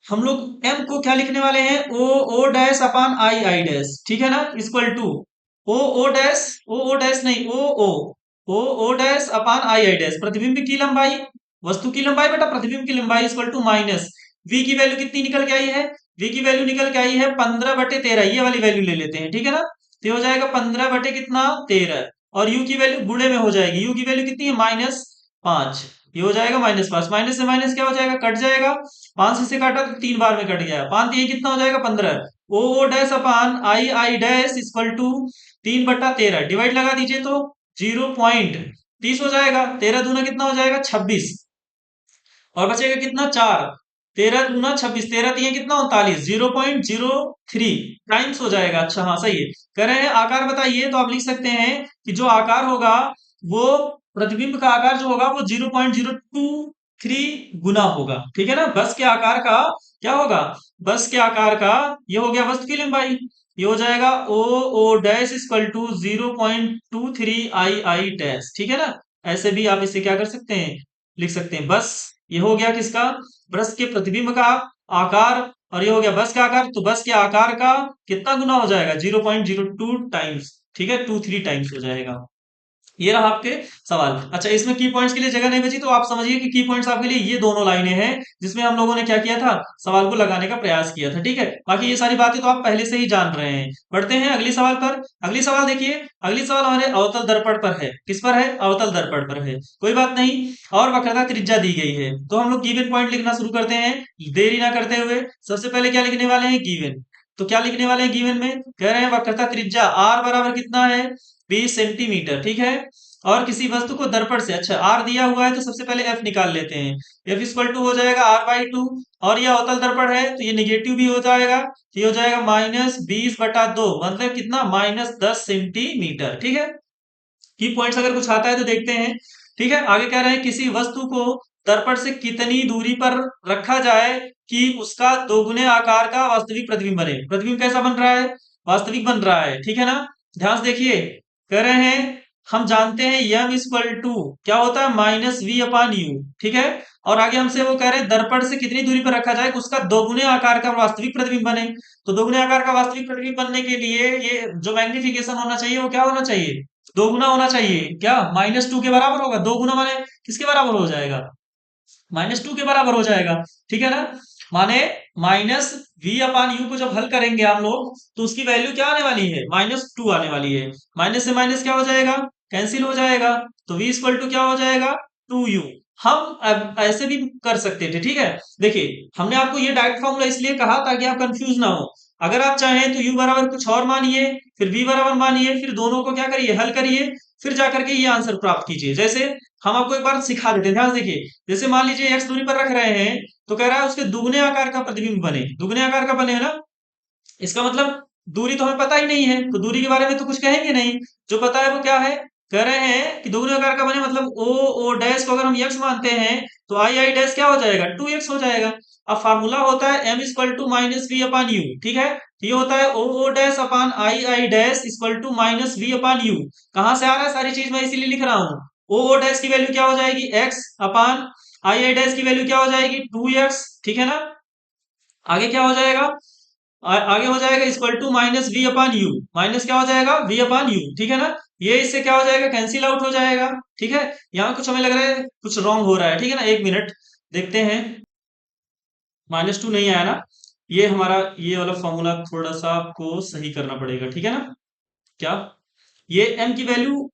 हम लोग एम को क्या लिखने वाले हैं, ओ डैश अपान आई डैश, ठीक है ना, equal to O dash, O dash नहीं, O dash upon I dash, प्रतिबिंब की लंबाई, वस्तु की लंबाई बटा प्रतिबिंब की लंबाई इक्वल टू माइनस वी की वैल्यू कितनी निकल के आई है, वी की वैल्यू निकल के आई है 15/13, ये वाली वैल्यू ले लेते हैं, ठीक है ना। तो ये हो जाएगा 15 कितना, 13, और यू की वैल्यू गुणे में हो जाएगी, यू की वैल्यू कितनी है, -5, ये हो जाएगा -5, माइनस से माइनस क्या हो जाएगा, कट जाएगा, 5 से काटा तो 3 बार में कट गया, 5 ये कितना हो जाएगा, 15, O dash upon I dash equal to 3/13, divide लगा दीजिए तो 0.30 हो जाएगा, 13 दूना कितना हो जाएगा, 26, और बचेगा कितना, 4, 13 दूना 26, 13 तीन कितना, 39, 0.03 टाइम्स हो जाएगा। अच्छा हाँ सही है, कह रहे हैं आकार बताइए, तो आप लिख सकते हैं कि जो आकार होगा वो प्रतिबिंब का आकार जो होगा वो 0.023 गुना होगा, ठीक है ना। बस के आकार का क्या होगा, बस के आकार का ये हो गया वस्तु की लंबाई, ये हो जाएगा O dash equal to 0.23 I dash, ठीक है ना। ऐसे भी आप इसे क्या कर सकते हैं, लिख सकते हैं। बस ये हो गया किसका, ब्रश के प्रतिबिंब का आकार, और ये हो गया बस का आकार, तो बस के आकार का कितना गुना हो जाएगा, 0.02 टाइम्स, ठीक है, 23 टाइम्स हो जाएगा। ये रहा आपके सवाल। अच्छा इसमें की पॉइंट्स के लिए जगह नहीं बची, तो आप समझिए कि की पॉइंट्स आपके लिए ये दोनों लाइनें हैं जिसमें हम लोगों ने क्या किया था, सवाल को लगाने का प्रयास किया था, ठीक है। बाकी ये सारी बातें तो आप पहले से ही जान रहे हैं। बढ़ते हैं अगली सवाल पर। अगली सवाल देखिए, अगली सवाल हमारे अवतल दर्पण पर है। किस पर है, अवतल दर्पण पर है, कोई बात नहीं। और वक्रता त्रिज्या दी गई है, तो हम लोग गिवन पॉइंट लिखना शुरू करते हैं देरी ना करते हुए। सबसे पहले क्या लिखने वाले हैं, गिवन। तो क्या लिखने वाले हैं गिवन में, कह रहे हैं वक्रता त्रिज्या आर बराबर कितना है, 20 सेंटीमीटर, ठीक है। और किसी वस्तु को दर्पण से, अच्छा आर दिया हुआ है तो सबसे पहले एफ निकाल लेते हैं, एफ इक्वल टू हो जाएगा r/2, और ये अवतल दर्पण है तो ये निगेटिव भी हो जाएगा, तो ये हो जाएगा -20/2, मतलब कितना, -10 सेंटीमीटर, ठीक है। की पॉइंट्स अगर कुछ आता है तो देखते हैं, ठीक है। आगे कह रहे हैं किसी वस्तु को दर्पण से कितनी दूरी पर रखा जाए कि उसका दोगुने आकार का वास्तविक प्रतिबिंब बने। प्रतिबिंब कैसा बन रहा है, वास्तविक बन रहा है, ठीक है ना। ध्यान से देखिए, कह रहे हैं हम जानते हैं यम इक्वल टू क्या होता है, -v/u, ठीक है। और आगे हमसे वो कह रहे हैं दर्पण से कितनी दूरी पर रखा जाए कि उसका दोगुने आकार का वास्तविक प्रतिबिंब बने। तो दोगुने आकार का वास्तविक प्रतिबिंब बनने के लिए ये जो मैग्निफिकेशन होना चाहिए वो क्या होना चाहिए, दो गुना होना चाहिए, क्या -2 के बराबर होगा, दो गुना माने किसके बराबर हो जाएगा, -2 के बराबर हो जाएगा, ठीक है ना। माने -v/u को जब हल करेंगे हम लोग तो उसकी वैल्यू क्या आने वाली है, -2 आने वाली है। माइनस से माइनस क्या हो जाएगा, कैंसिल हो जाएगा, तो v इक्वल टू क्या हो जाएगा, 2u। हम अब ऐसे भी कर सकते थे, ठीक है। देखिए हमने आपको ये डायरेक्ट फॉर्मूला इसलिए कहा ताकि आप कंफ्यूज ना हो। अगर आप चाहें तो u बराबर कुछ और मानिए, फिर v बराबर मानिए, फिर दोनों को क्या करिए, हल करिए, फिर जाकर के ये आंसर प्राप्त कीजिए। जैसे हम आपको एक बार सिखा देते हैं, ध्यान से देखिए। जैसे मान लीजिए x दूरी पर रख रहे हैं तो कह रहा है उसके दुगने आकार का प्रतिबिंब बने, दुगने आकार का बने, है ना। इसका मतलब दूरी तो हमें पता ही नहीं है, तो दूरी के बारे में तो कुछ कहेंगे नहीं। जो पता है वो क्या है, कह रहे हैं कि दोगुने आकार का बने, मतलब ओ डैश को अगर हम x मानते हैं तो आई डैश क्या हो जाएगा, 2x हो जाएगा। अब फार्मूला होता है m इक्वल टू -v/u, ठीक है। तो ये होता है O dash upon I dash equal to -v/u। कहां से आ रहा है सारी चीज, मैं इसीलिए लिख रहा हूँ। ओ डैश की वैल्यू क्या हो जाएगी, x अपान आई डैश की वैल्यू क्या हो जाएगी, 2x, ठीक है ना। आगे क्या हो जाएगा, आगे हो जाएगा इक्वल टू -v/u, माइनस क्या हो जाएगा, v/u, ठीक है ना। ये इससे क्या हो जाएगा, कैंसिल आउट हो जाएगा, ठीक है। यहाँ कुछ हमें लग रहा है कुछ रॉन्ग हो रहा है, ठीक है ना, एक मिनट देखते हैं। -2 नहीं आया ना, ये हमारा ये वाला फॉर्मूला थोड़ा सा आपको सही करना पड़ेगा, ठीक है ना। क्या, ये m की value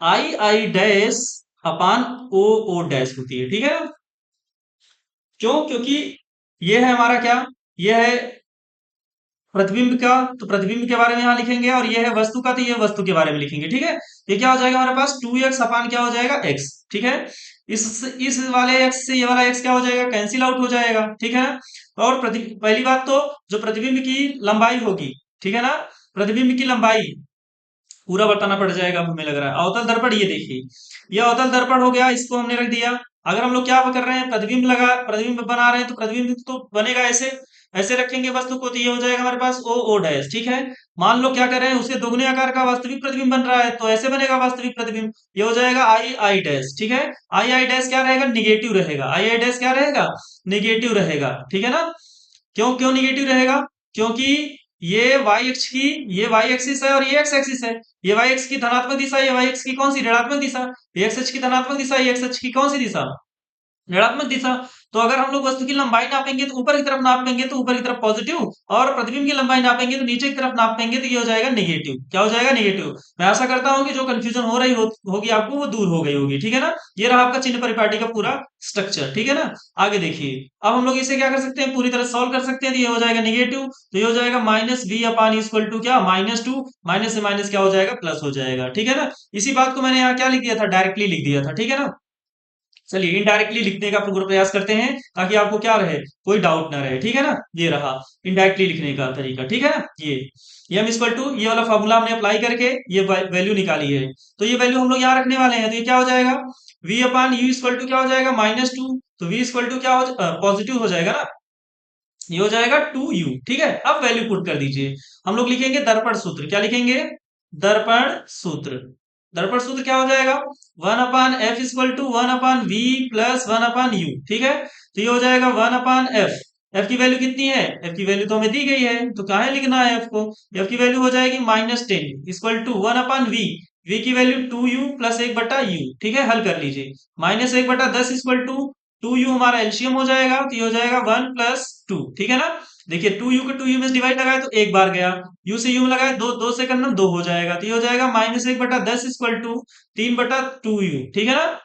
I dash upon O dash होती है, ठीक है ना। क्यों, क्योंकि ये है हमारा क्या, ये है प्रतिबिंब का, तो प्रतिबिंब के बारे में यहाँ लिखेंगे, और ये है वस्तु का, तो ये वस्तु के बारे में लिखेंगे। ठीक है, ये क्या हो जाएगा हमारे पास 2x अपान क्या हो जाएगा x। ठीक है, इस वाले x से ये वाला x क्या हो जाएगा, कैंसिल आउट हो जाएगा। ठीक है ना, और पहली बात तो जो प्रतिबिंब की लंबाई होगी, ठीक है ना, प्रतिबिंब की लंबाई पूरा बताना पड़ जाएगा अब हमें लग रहा है। अवतल दर्पण, ये देखिए, ये अवतल दर्पण हो गया, इसको हमने रख दिया। अगर हम लोग क्या कर रहे हैं, प्रतिबिंब बना रहे हैं, तो प्रतिबिंब तो बनेगा ऐसे, ऐसे रखेंगे वस्तु को, तो ये हो जाएगा हमारे पास ओ डैश। ठीक है, मान लो क्या कर रहे हैं, उसके दोगुने आकार का वास्तविक प्रतिबिंब बन रहा है, तो ऐसे बनेगा वास्तविक प्रतिबिंब, ये हो जाएगा आई डैश। ठीक है, आई डैश क्या रहेगा, निगेटिव रहेगा। आई डैश क्या रहेगा, निगेटिव रहेगा। ठीक है ना, क्यों क्यों निगेटिव रहेगा, क्योंकि ये वाई अक्ष की, ये वाई एक्सिस है और ये एक्स एक्सिस है। ये वाई एक्स की धनात्मक दिशा, ये वाई एक्स की कौन सी, ऋणात्मक दिशा। ये एक्स अक्ष की धनात्मक दिशा, ये एक्स अक्ष की कौन सी दिशा, ऋणात्मक दिशा। तो अगर हम लोग वस्तु की लंबाई नापेंगे तो ऊपर की तरफ नापेंगे तो ऊपर की तरफ पॉजिटिव, और प्रतिबिंब की लंबाई नापेंगे तो नीचे की तरफ नापेंगे तो ये हो जाएगा नेगेटिव। क्या हो जाएगा, नेगेटिव। मैं आशा करता हूं कि जो कंफ्यूजन हो रही होगी आपको, वो दूर हो गई होगी। ठीक है ना, ये रहा आपका चिन्ह परिपाटी का पूरा स्ट्रक्चर। ठीक है ना, आगे देखिए, अब हम लोग इसे क्या कर सकते हैं, पूरी तरह सॉल्व कर सकते हैं। तो ये हो जाएगा नेगेटिव, तो ये हो जाएगा minus b upon equal to क्या, -2, माइनस से माइनस क्या हो जाएगा, प्लस हो जाएगा। ठीक है ना, इसी बात को मैंने यहाँ क्या लिख दिया था, डायरेक्टली लिख दिया था। ठीक है ना, चलिए इनडायरेक्टली लिखने का पूरा प्रयास करते हैं, ताकि आपको क्या रहे, कोई डाउट ना रहे। ठीक है ना, ये रहा इनडायरेक्टली लिखने का तरीका। ठीक है ना, ये हम इक्वल टू ये वाला फॉर्मूला हमने अप्लाई करके ये वैल्यू निकाली है, तो ये वैल्यू हम लोग यहाँ रखने वाले हैं। तो ये क्या हो जाएगा, v upon u equal to क्या हो जाएगा, -2, तो v इक्वल टू क्या हो, पॉजिटिव हो जाएगा ना, ये हो जाएगा 2u। ठीक है, अब वैल्यू पुट कर दीजिए। हम लोग लिखेंगे दर्पण सूत्र, क्या लिखेंगे, दर्पण सूत्र। दर्पण सूत्र क्या हो जाएगा, 1/f equal to 1/v plus 1/u। ठीक है, तो ये हो जाएगा 1/f। f की वैल्यू कितनी है, f की वैल्यू तो हमें दी गई है, तो कहाँ लिखना है f को, f की वैल्यू हो जाएगी -10 इक्वल टू 1/v, v की वैल्यू 2u प्लस 1/u। ठीक है, हल कर लीजिए, -1/10 इक्वल टू 2u हमारा एलसीएम हो जाएगा, तो ये हो जाएगा 1 प्लस 2। ठीक है ना, देखिए 2u को 2u में डिवाइड लगाए तो एक बार गया, u से u में लगाए, दो दो से करना 2 हो जाएगा, तो ये हो जाएगा -1/10 इक्वल टू 3/2u। ठीक है ना,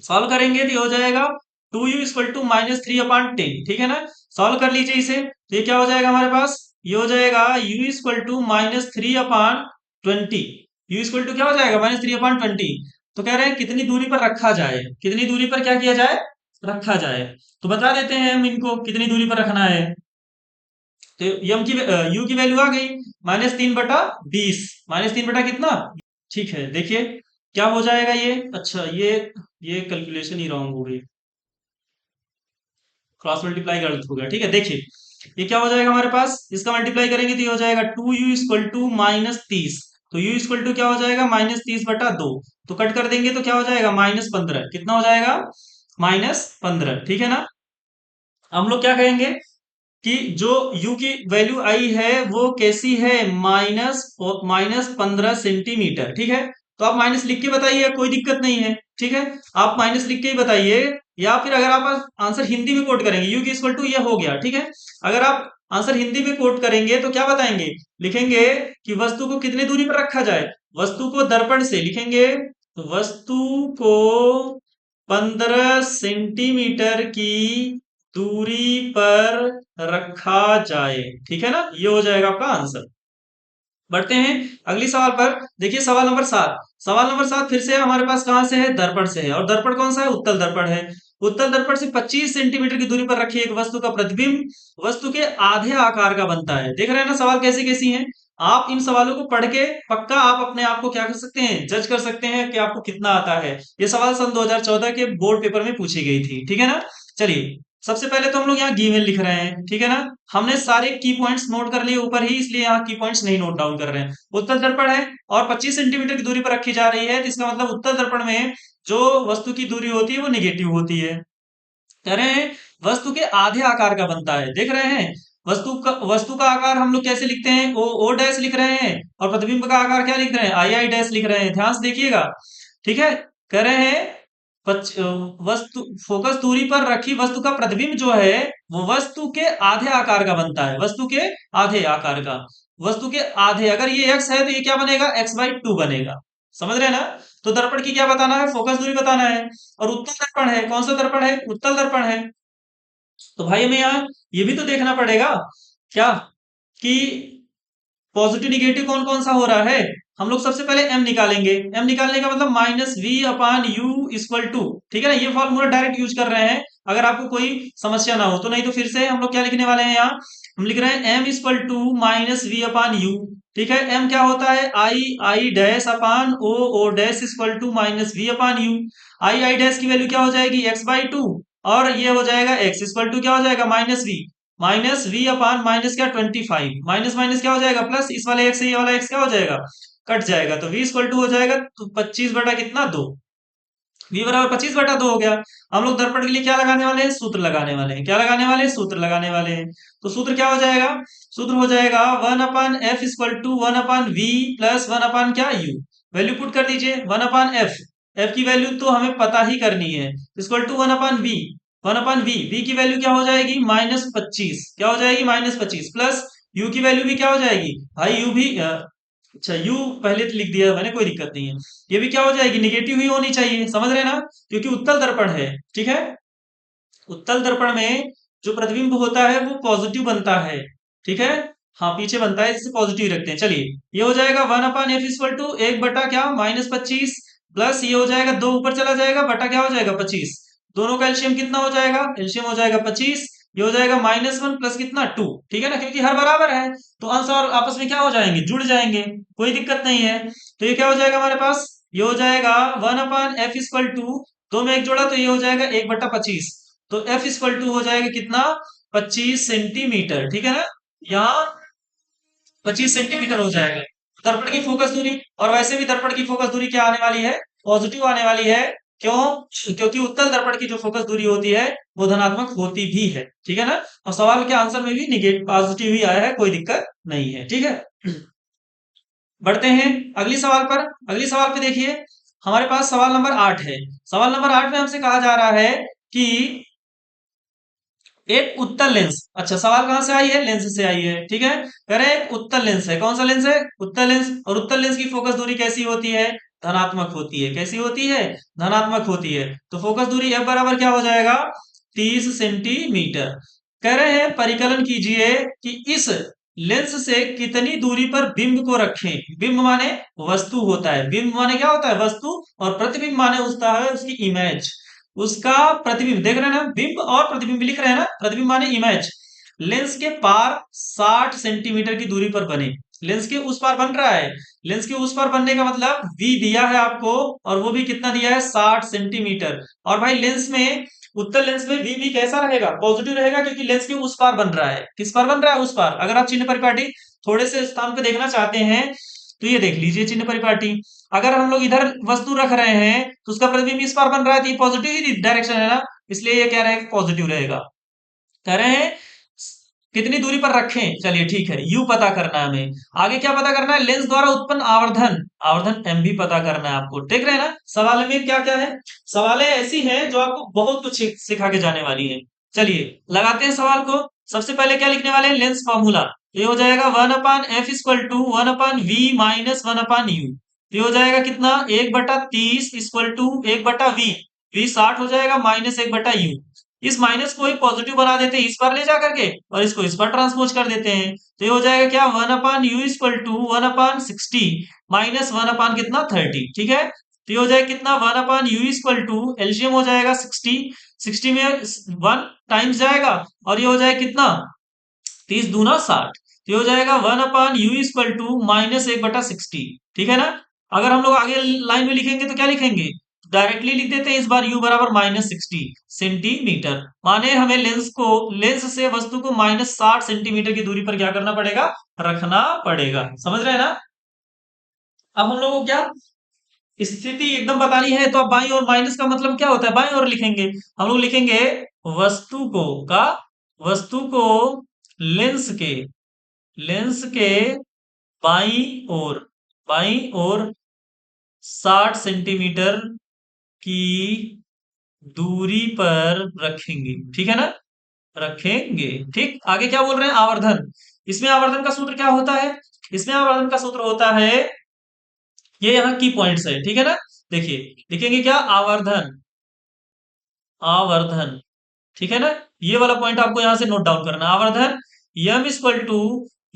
सॉल्व करेंगे तो ये हो जाएगा 2u इक्वल टू -3/10। ठीक है ना, सॉल्व कर लीजिए इसे, तो ये क्या हो जाएगा हमारे पास, ये हो जाएगा u equal to -3/20। u equal to क्या हो जाएगा, -3/20। तो कह रहे हैं कितनी दूरी पर रखा जाए, कितनी दूरी पर क्या किया जाए, रखा जाए। तो बता देते हैं हम इनको कितनी दूरी पर रखना है। तो यम की यू की वैल्यू आ गई -3/20, -3 बटा कितना, ठीक है। देखिए क्या हो जाएगा ये, अच्छा ये कैलकुलेशन ही रॉन्ग हो गई, क्रॉस मल्टीप्लाई गलत हो गया। ठीक है, देखिए ये क्या हो जाएगा हमारे पास, इसका मल्टीप्लाई करेंगे तो ये हो जाएगा 2u इक्वल टू -30, तो u इक्वल टू क्या हो जाएगा, -30/2, तो कट कर देंगे तो क्या हो जाएगा, -15। कितना हो जाएगा, -15। ठीक है ना, हम लोग क्या कहेंगे कि जो u की वैल्यू आई है वो कैसी है, -15 सेंटीमीटर। ठीक है, तो आप माइनस लिख के बताइए, कोई दिक्कत नहीं है। ठीक है, आप माइनस लिख के ही बताइए, या फिर अगर आप आंसर हिंदी में कोट करेंगे, u की इक्वल टू ये हो गया। ठीक है, अगर आप आंसर हिंदी में कोट करेंगे तो क्या बताएंगे, लिखेंगे कि वस्तु को कितनी दूरी पर रखा जाए, वस्तु को दर्पण से लिखेंगे, तो वस्तु को 15 सेंटीमीटर की दूरी पर रखा जाए। ठीक है ना, ये हो जाएगा आपका आंसर। बढ़ते हैं अगली सवाल पर, देखिए सवाल नंबर 7। सवाल नंबर 7 फिर से हमारे पास कहां से है, दर्पण से है, और दर्पण कौन सा है, उत्तल दर्पण है। उत्तल दर्पण से 25 सेंटीमीटर की दूरी पर रखी एक वस्तु का प्रतिबिंब वस्तु के आधे आकार का बनता है। देख रहे हैं ना सवाल कैसी कैसी हैं। आप इन सवालों को पढ़ के पक्का आप अपने आप को क्या कर सकते हैं, जज कर सकते हैं कि आपको कितना आता है। ये सवाल सन 2014 के बोर्ड पेपर में पूछी गई थी। ठीक है ना, चलिए सबसे पहले तो हम लोग यहाँ गिवन लिख रहे हैं। ठीक है ना, हमने सारे की पॉइंट्स नोट कर लिए ऊपर ही, इसलिए यहाँ की पॉइंट्स नहीं नोट डाउन कर रहे हैं। उत्तल दर्पण है और 25 सेंटीमीटर की दूरी पर रखी जा रही है, तो इसका मतलब उत्तल दर्पण में जो वस्तु की दूरी होती है वो निगेटिव होती है। कह रहे हैं वस्तु के आधे आकार का बनता है। देख रहे हैं वस्तु का आकार हम लोग कैसे लिखते हैं, ओ डैश लिख रहे हैं, और प्रतिबिंब का आकार क्या लिख रहे हैं, आई डैश लिख रहे हैं। ध्यान से देखिएगा। ठीक है, कह रहे हैं वस्तु फोकस दूरी पर रखी वस्तु का प्रतिबिंब जो है वो वस्तु के आधे आकार का बनता है, वस्तु के आधे आकार का, वस्तु के आधे। अगर ये x है तो ये क्या बनेगा, x/2 बनेगा। समझ रहे हैं ना, तो दर्पण की क्या बताना है, फोकस दूरी बताना है। और उत्तल दर्पण है, कौन सा दर्पण है, उत्तल दर्पण है। तो भाई हमें यहाँ ये भी तो देखना पड़ेगा क्या, कि पॉजिटिव निगेटिव कौन कौन सा हो रहा है। हम लोग सबसे पहले m निकालेंगे। m निकालने का मतलब minus v upon u equal to, ठीक है ना, ये फॉर्मूला डायरेक्ट यूज कर रहे हैं अगर आपको कोई समस्या ना हो तो। नहीं तो फिर से हम लोग क्या लिखने वाले हैं, यहाँ हम लिख रहे हैं m equal to minus v upon u. ठीक है, m क्या होता है, i dash upon O dash equal to minus v upon u. I dash की वैल्यू क्या हो जाएगी, x/2, और ये हो जाएगा x इक्वल टू क्या हो जाएगा, माइनस वी अपान माइनस क्या 25, माइनस माइनस क्या हो जाएगा प्लस, इस वाले x से ये वाला x क्या हो जाएगा, कट जाएगा, तो v इक्वल टू हो जाएगा तो 25 बटा कितना 2, v बराबर 25/2 हो गया। हम लोग दर्पण के लिए क्या लगाने वाले हैं, सूत्र लगाने वाले हैं। क्या लगाने वाले हैं, सूत्र लगाने वाले हैं। तो सूत्र क्या हो जाएगा, सूत्र हो जाएगा 1/f equal to 1/v plus 1 क्या u। वैल्यू पुट कर दीजिए 1/f, f की वैल्यू तो हमें पता ही करनी है, equal to 1/v, 1/v, v की वैल्यू क्या हो जाएगी -25, क्या हो जाएगी -25, प्लस u की वैल्यू भी क्या हो जाएगी भाई, u भी अच्छा u पहले तो लिख दिया मैंने, कोई दिक्कत नहीं है। ये भी क्या हो जाएगी, निगेटिव ही होनी चाहिए, समझ रहे हैं ना, क्योंकि उत्तल दर्पण है। ठीक है, उत्तल दर्पण में जो प्रतिबिंब होता है वो पॉजिटिव बनता है। ठीक है, हाँ पीछे बनता है, जिसे पॉजिटिव रखते हैं। चलिए, ये हो जाएगा 1/f इक्वल टू 1 बटा क्या -25, प्लस ये हो जाएगा 2 ऊपर चला जाएगा बटा क्या हो जाएगा 25, दोनों का एलसीएम कितना हो जाएगा, एलसीएम हो जाएगा 25, ये हो जाएगा -1 प्लस कितना 2। ठीक है ना, क्योंकि हर बराबर है तो अंश और आपस में क्या हो जाएंगे, जुड़ जाएंगे, कोई दिक्कत नहीं है। तो ये क्या हो जाएगा हमारे पास, ये हो जाएगा 1/f इक्वल टू, दो में एक जोड़ा तो ये हो जाएगा 1/25, तो f इक्वल टू हो जाएगा कितना, 25 सेंटीमीटर। ठीक है ना, यहाँ 25 सेंटीमीटर हो जाएगा दर्पण की फोकस दूरी। और वैसे भी दर्पण की फोकस दूरी क्या आने वाली है, पॉजिटिव आने वाली है। क्यों, क्योंकि उत्तल दर्पण की जो फोकस दूरी होती है वो धनात्मक होती भी है। ठीक है ना, और सवाल के आंसर में भी निगेटिव पॉजिटिव ही आया है, कोई दिक्कत नहीं है। ठीक है, बढ़ते हैं अगली सवाल पर। अगली सवाल पे देखिए, हमारे पास सवाल नंबर 8 है। सवाल नंबर 8 में हमसे कहा जा रहा है कि एक उत्तल लेंस, अच्छा सवाल कहां से आई है, लेंस से आई है। ठीक है, कह रहे हैं एक उत्तल लेंस है, कौन सा लेंस है, उत्तल लेंस, और उत्तल लेंस की फोकस दूरी कैसी होती है, धनात्मक होती है। कैसी होती है, धनात्मक होती है। तो फोकस दूरी f बराबर क्या हो जाएगा, 30 सेंटीमीटर। कह रहे हैं परिकलन कीजिए कि इस लेंस से कितनी दूरी पर बिंब को रखें। बिंब माने वस्तु होता है, बिंब माने क्या होता है, वस्तु, और प्रतिबिंब माने होता है उसकी इमेज, उसका प्रतिबिंब। देख रहे हैं ना, बिंब और प्रतिबिंब लिख रहे हैं ना, प्रतिबिंब माने इमेज। लेंस के पार 60 सेंटीमीटर की दूरी पर बने, लेंस के उस पार बन रहा है। लेंस के उस पार बनने का मतलब v दिया है आपको, और वो भी कितना दिया है, 60 सेंटीमीटर। और भाई लेंस में, उत्तल लेंस में v भी कैसा रहेगा, पॉजिटिव रहेगा, क्योंकि लेंस के उस पार बन रहा है। किस पार बन रहा है, उस पार। अगर आप चिन्ह परिपाटी थोड़े से स्थान पे देखना चाहते हैं तो ये देख लीजिए चिन्ह परिपाटी। अगर हम लोग इधर वस्तु रख रहे हैं तो उसका प्रतिबिंब इस पार बन रहा है, तो ये पॉजिटिव ही डायरेक्शन है ना, इसलिए ये कह रहे हैं कि पॉजिटिव रहेगा। कह रहे हैं कितनी दूरी पर रखें, चलिए ठीक है, u पता करना है हमें। आगे क्या पता करना है, लेंस द्वारा उत्पन्न आवर्धन, आवर्धन m भी पता करना है आपको। देख रहे हैं ना सवाल में क्या क्या है, सवालें ऐसी हैं जो आपको बहुत कुछ सिखा के जाने वाली है। चलिए लगाते हैं सवाल को। सबसे पहले क्या लिखने वाले हैं, लेंस फॉर्मूला। ये हो जाएगा 1/f equal to 1/v minus 1/u। ये हो जाएगा कितना, 1/30 इक्वल टू 1/v, v 60 हो जाएगा, माइनस 1/u। इस माइनस को एक पॉजिटिव बना देते हैं इस पर ले जाकर के, और इसको इस पर ट्रांसपोज कर देते हैं। तो ये हो जाएगा क्या, 1/u इक्वल टू 1/60 माइनस 1/ कितना 30। ठीक है, तो ये हो जाएगा कितना, 1/u इक्वल टू, एलसीएम हो जाएगा 60, 60 में 1 टाइम्स जाएगा, और ये हो जाएगा कितना, 30 दूना 60। तो ये हो जाएगा 1/u इक्वल टू माइनस 1/60। ठीक है ना, अगर हम लोग आगे लाइन में लिखेंगे तो क्या लिखेंगे, डायरेक्टली लिख देते हैं इस बार u बराबर -60 सेंटीमीटर। माने हमें लेंस को, लेंस से वस्तु को -60 सेंटीमीटर की दूरी पर क्या करना पड़ेगा, रखना पड़ेगा। समझ रहे हैं ना। अब हम लोग को क्या स्थिति एकदम बतानी है, तो अब बाईं और माइनस का मतलब क्या होता है, बाईं और लिखेंगे। हम लोग लिखेंगे वस्तु को का, वस्तु को लेंस के, लेंस के बाईं ओर, बाईं ओर 60 सेंटीमीटर की दूरी पर रखेंगे। ठीक है ना, रखेंगे। ठीक, आगे क्या बोल रहे हैं, आवर्धन। इसमें आवर्धन का सूत्र क्या होता है, इसमें आवर्धन का सूत्र होता है, ये यहाँ की पॉइंट्स है। ठीक है ना, देखिए लिखेंगे क्या, आवर्धन, आवर्धन। ठीक है ना, ये वाला पॉइंट आपको यहां से नोट डाउन करना है। आवर्धन m equal to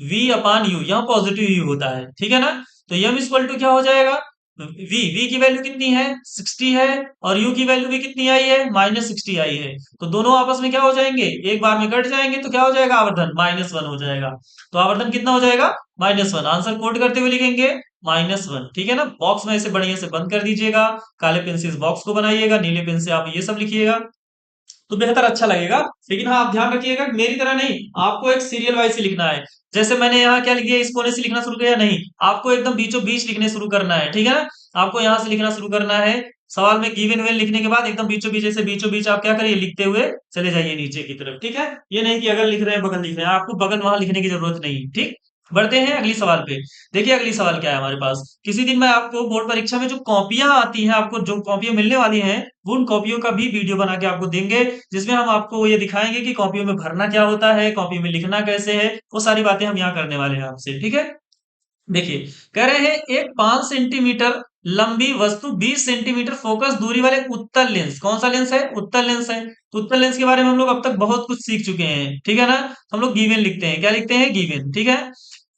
v upon यू, यहाँ पॉजिटिव यू होता है, ठीक है ना। तो यम इक्वल टू क्या हो जाएगा, v की वैल्यू कितनी है 60 है, और u की वैल्यू भी कितनी आई है -60 आई है। तो दोनों आपस में क्या हो जाएंगे, एक बार में कट जाएंगे, तो क्या हो जाएगा आवर्धन -1 हो जाएगा। तो आवर्धन कितना हो जाएगा -1। आंसर कोट करते हुए लिखेंगे -1, ठीक है ना। बॉक्स में इसे बढ़िया से बंद कर दीजिएगा, काले पेन से इस बॉक्स को बनाइएगा, नीले पेन से आप ये सब लिखिएगा, तो बेहतर अच्छा लगेगा। लेकिन हाँ, आप ध्यान रखिएगा मेरी तरह नहीं, आपको एक सीरियल वाइज से लिखना है। जैसे मैंने यहाँ क्या लिख दिया, इस कोने से लिखना शुरू किया, नहीं, आपको एकदम बीचों बीच लिखने शुरू करना है, ठीक है ना। आपको यहाँ से लिखना शुरू करना है, सवाल में गिवन वेल लिखने के बाद एकदम बीचों बीच, जैसे बीचों बीच आप क्या करिए, लिखते हुए चले जाइए नीचे की तरफ, ठीक है। ये नहीं कि अगर लिख रहे हैं बगल लिख रहे हैं, आपको बगल वहां लिखने की जरूरत नहीं, ठीक। बढ़ते हैं अगली सवाल पे। देखिए अगली सवाल क्या है हमारे पास। किसी दिन मैं आपको बोर्ड परीक्षा में जो कॉपियां आती हैं, आपको जो कॉपियां मिलने वाली हैं, वो उन कॉपियों का भी वीडियो बना के आपको देंगे, जिसमें हम आपको ये दिखाएंगे कि कॉपियों में भरना क्या होता है, कॉपी में लिखना कैसे है, वो सारी बातें हम यहाँ करने वाले हैं आपसे, ठीक है। देखिए, कह रहे हैं एक 5 सेंटीमीटर लंबी वस्तु 20 सेंटीमीटर फोकस दूरी वाले उत्तल लेंस, कौन सा लेंस है, उत्तल लेंस है। तो उत्तल लेंस के बारे में हम लोग अब तक बहुत कुछ सीख चुके हैं, ठीक है ना। हम लोग गिवन लिखते हैं, क्या लिखते हैं, गिवन, ठीक है।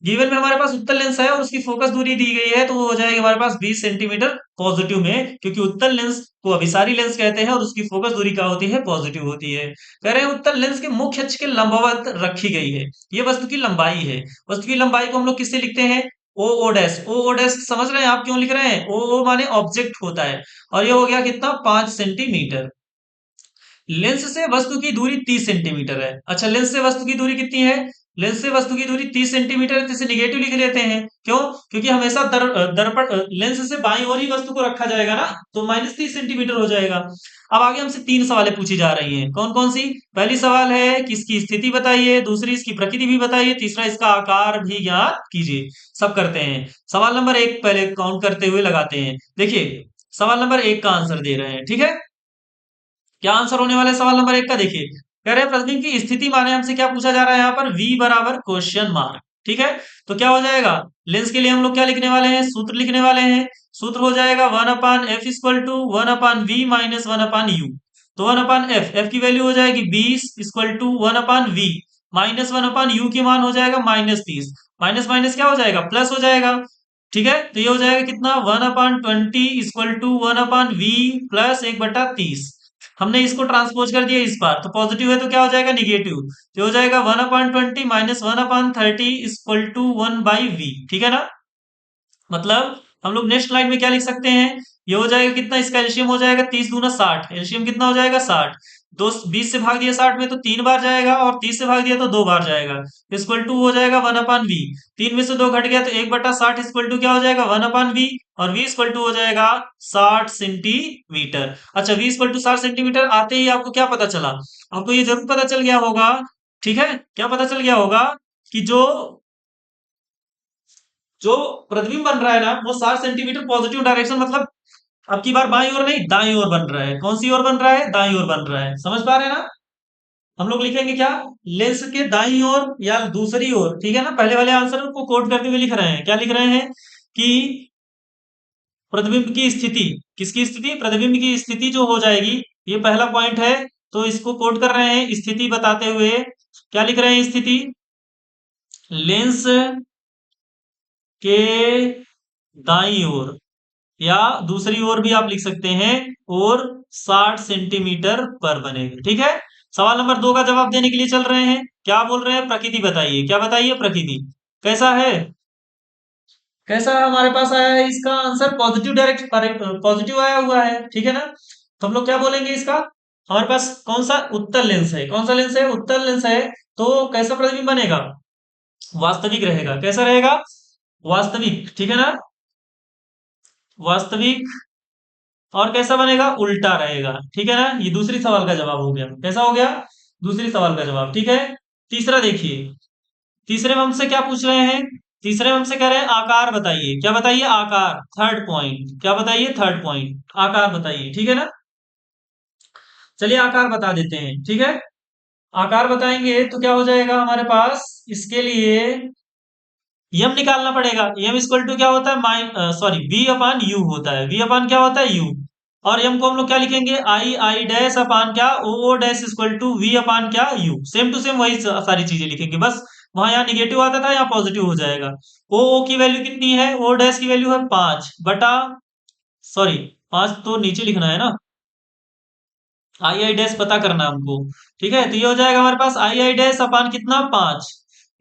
गिवन में हमारे पास उत्तल लेंस है और उसकी फोकस दूरी दी गई है, तो वो हो जाएगी हमारे पास 20 सेंटीमीटर पॉजिटिव में, क्योंकि उत्तल लेंस को अभिसारी लेंस कहते हैं और उसकी फोकस दूरी क्या होती है, पॉजिटिव होती है। कह रहे हैं उत्तल लेंस के मुख्य अक्ष के लंबवत रखी गई है, ये वस्तु की लंबाई है। वस्तु की लंबाई को हम लोग किससे लिखते हैं, ओ डैश, ओ डैश समझ रहे हैं आप क्यों लिख रहे हैं, ओ माने ऑब्जेक्ट होता है। और ये हो गया कितना, 5 सेंटीमीटर। लेंस से वस्तु की दूरी 30 सेंटीमीटर है। अच्छा, लेंस से वस्तु की दूरी कितनी है, लेंस से वस्तु की दूरी 30 सेंटीमीटर है, तो इसे निगेटिव लिख लेते हैं। क्यों, क्योंकि हमेशा दर्पण लेंस से बाईं ओर ही वस्तु को रखा जाएगा ना, तो -30 सेंटीमीटर हो जाएगा। अब आगे हमसे 3 सवालें पूछी जा रही हैं, कौन कौन सी। पहली सवाल है कि इसकी स्थिति बताइए, दूसरी इसकी प्रकृति भी बताइए, तीसरा इसका आकार भी ज्ञात कीजिए। सब करते हैं। सवाल नंबर 1 पहले काउंट करते हुए लगाते हैं। देखिए, सवाल नंबर 1 का आंसर दे रहे हैं, ठीक है। क्या आंसर होने वाला है सवाल नंबर 1 का, देखिए। कह रहे हैं प्रतिबिंब की स्थिति माने हमसे क्या पूछा जा रहा है यहाँ पर, v बराबर क्वेश्चन मार्क, ठीक है। तो क्या हो जाएगा, लेंस के लिए हम लोग क्या लिखने वाले हैं, सूत्र लिखने वाले हैं। सूत्र हो जाएगा 1/f equal to 1/v minus 1/u। तो 1/f, f की वैल्यू हो जाएगी 20 equal to 1/v minus 1/u की मान हो जाएगा -30। माइनस माइनस क्या हो जाएगा, प्लस हो जाएगा, ठीक है। तो ये हो जाएगा कितना, 1/20 इक्वल टू 1/v प्लस 1/30। हमने इसको ट्रांसपोज कर दिया इस बार, तो पॉजिटिव है तो क्या हो जाएगा, निगेटिव। तो हो जाएगा 1/20 माइनस 1/30 इक्वल टू 1/v, ठीक है ना। मतलब हम लोग नेक्स्ट लाइन में क्या लिख सकते हैं, ये हो जाएगा कितना, इसका एलसीएम हो जाएगा 30 दूना 60, एलसीएम कितना हो जाएगा 60। दो 20 से भाग दिया 60 में तो 3 बार जाएगा, और 30 से भाग दिया तो 2 बार जाएगा। इक्वल टू हो जाएगा 1/v। 3 में से 2 घट गया तो 1/60 इक्वल टू क्या हो जाएगा 1/v, और v इक्वल टू हो जाएगा 60 सेंटीमीटर। अच्छा, v इक्वल टू 60 सेंटीमीटर आते ही आपको क्या पता चला, आपको ये जरूर पता चल गया होगा, ठीक है। क्या पता चल गया होगा कि जो जो प्रतिबिंब बन रहा है ना, वो 60 सेंटीमीटर पॉजिटिव डायरेक्शन, मतलब अब की बार बाईं ओर नहीं, दाईं ओर बन रहा है। कौन सी ओर बन रहा है, दाईं ओर बन रहा है, समझ पा रहे हैं ना। हम लोग लिखेंगे क्या, लेंस के दाईं ओर या दूसरी ओर, ठीक है ना। पहले वाले आंसर को कोट करते हुए लिख रहे हैं, क्या लिख रहे हैं कि प्रतिबिंब की स्थिति, किसकी स्थिति, प्रतिबिंब की स्थिति जो हो जाएगी, ये पहला पॉइंट है। तो इसको कोट कर रहे हैं स्थिति बताते हुए, क्या लिख रहे हैं, स्थिति लेंस के दाईं ओर, या दूसरी ओर भी आप लिख सकते हैं, और 60 सेंटीमीटर पर बनेगा, ठीक है। सवाल नंबर 2 का जवाब देने के लिए चल रहे हैं, क्या बोल रहे हैं, प्रकृति बताइए, क्या बताइए, प्रकृति कैसा है, कैसा है हमारे पास आया है इसका आंसर, पॉजिटिव डायरेक्ट, पॉजिटिव आया हुआ है, ठीक है ना। तो हम लोग क्या बोलेंगे इसका, हमारे पास कौन सा उत्तल लेंस है, कौन सा लेंस है, उत्तल लेंस है। तो कैसा प्रतिबिंब बनेगा, वास्तविक रहेगा, कैसा रहेगा, वास्तविक, ठीक है ना, वास्तविक। और कैसा बनेगा, उल्टा रहेगा, ठीक है ना। ये दूसरी सवाल का जवाब हो गया, कैसा हो गया, दूसरी सवाल का जवाब, ठीक है। तीसरा देखिए, तीसरे में हमसे क्या पूछ रहे हैं, तीसरे में हमसे कह रहे हैं आकार बताइए, क्या बताइए, आकार, थर्ड पॉइंट, क्या बताइए, थर्ड पॉइंट, आकार बताइए, ठीक है ना। चलिए आकार बता देते हैं, ठीक है। आकार बताएंगे तो क्या हो जाएगा हमारे पास, इसके लिए यम निकालना पड़ेगा। यम इक्वल टू क्या होता है, सॉरी, वी अपान यू होता है, वी अपान क्या होता है, यू। और यम को हम लोग क्या लिखेंगे, आई आई डैश अपान क्या, O O dash equal to v upon क्या, यू। सेम टू सेम वही सारी चीजें लिखेंगे, बस वहां यहाँ निगेटिव आता था, यहाँ पॉजिटिव हो जाएगा। ओ की वैल्यू कितनी है, ओ डैश की वैल्यू है 5 बटा, सॉरी 5 तो नीचे लिखना है ना, आई आई डैश पता करना है हमको। ठीक है, तो ये हो जाएगा हमारे पास आई आई डैश अपान कितना 5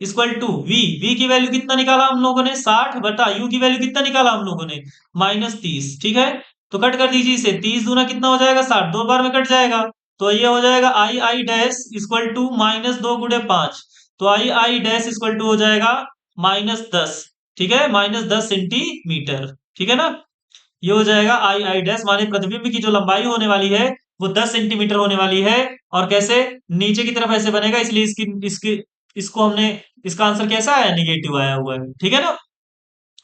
इक्वल टू वी, वी की वैल्यू कितना निकाला हम लोगों ने 60 बटा यू की वैल्यू कितना निकाला हम लोगों ने -30। ठीक है, तो कट कर दीजिए इसे, 30 दूना कितना हो जाएगा 60, दो बार में कट जाएगा। तो ये हो जाएगा आई आई डैश इक्वल टू -2 × 5, तो आई आई डैश इक्वल टू हो जाएगा -10। ठीक है, -10 सेंटीमीटर। ठीक है ना, ये हो जाएगा आई आई डैश, माने प्रतिबिंब की जो लंबाई होने वाली है वो 10 सेंटीमीटर होने वाली है। और कैसे, नीचे की तरफ ऐसे बनेगा, इसलिए इसकी इसकी इसको हमने, इसका आंसर कैसा आया, निगेटिव आया हुआ है। ठीक है ना,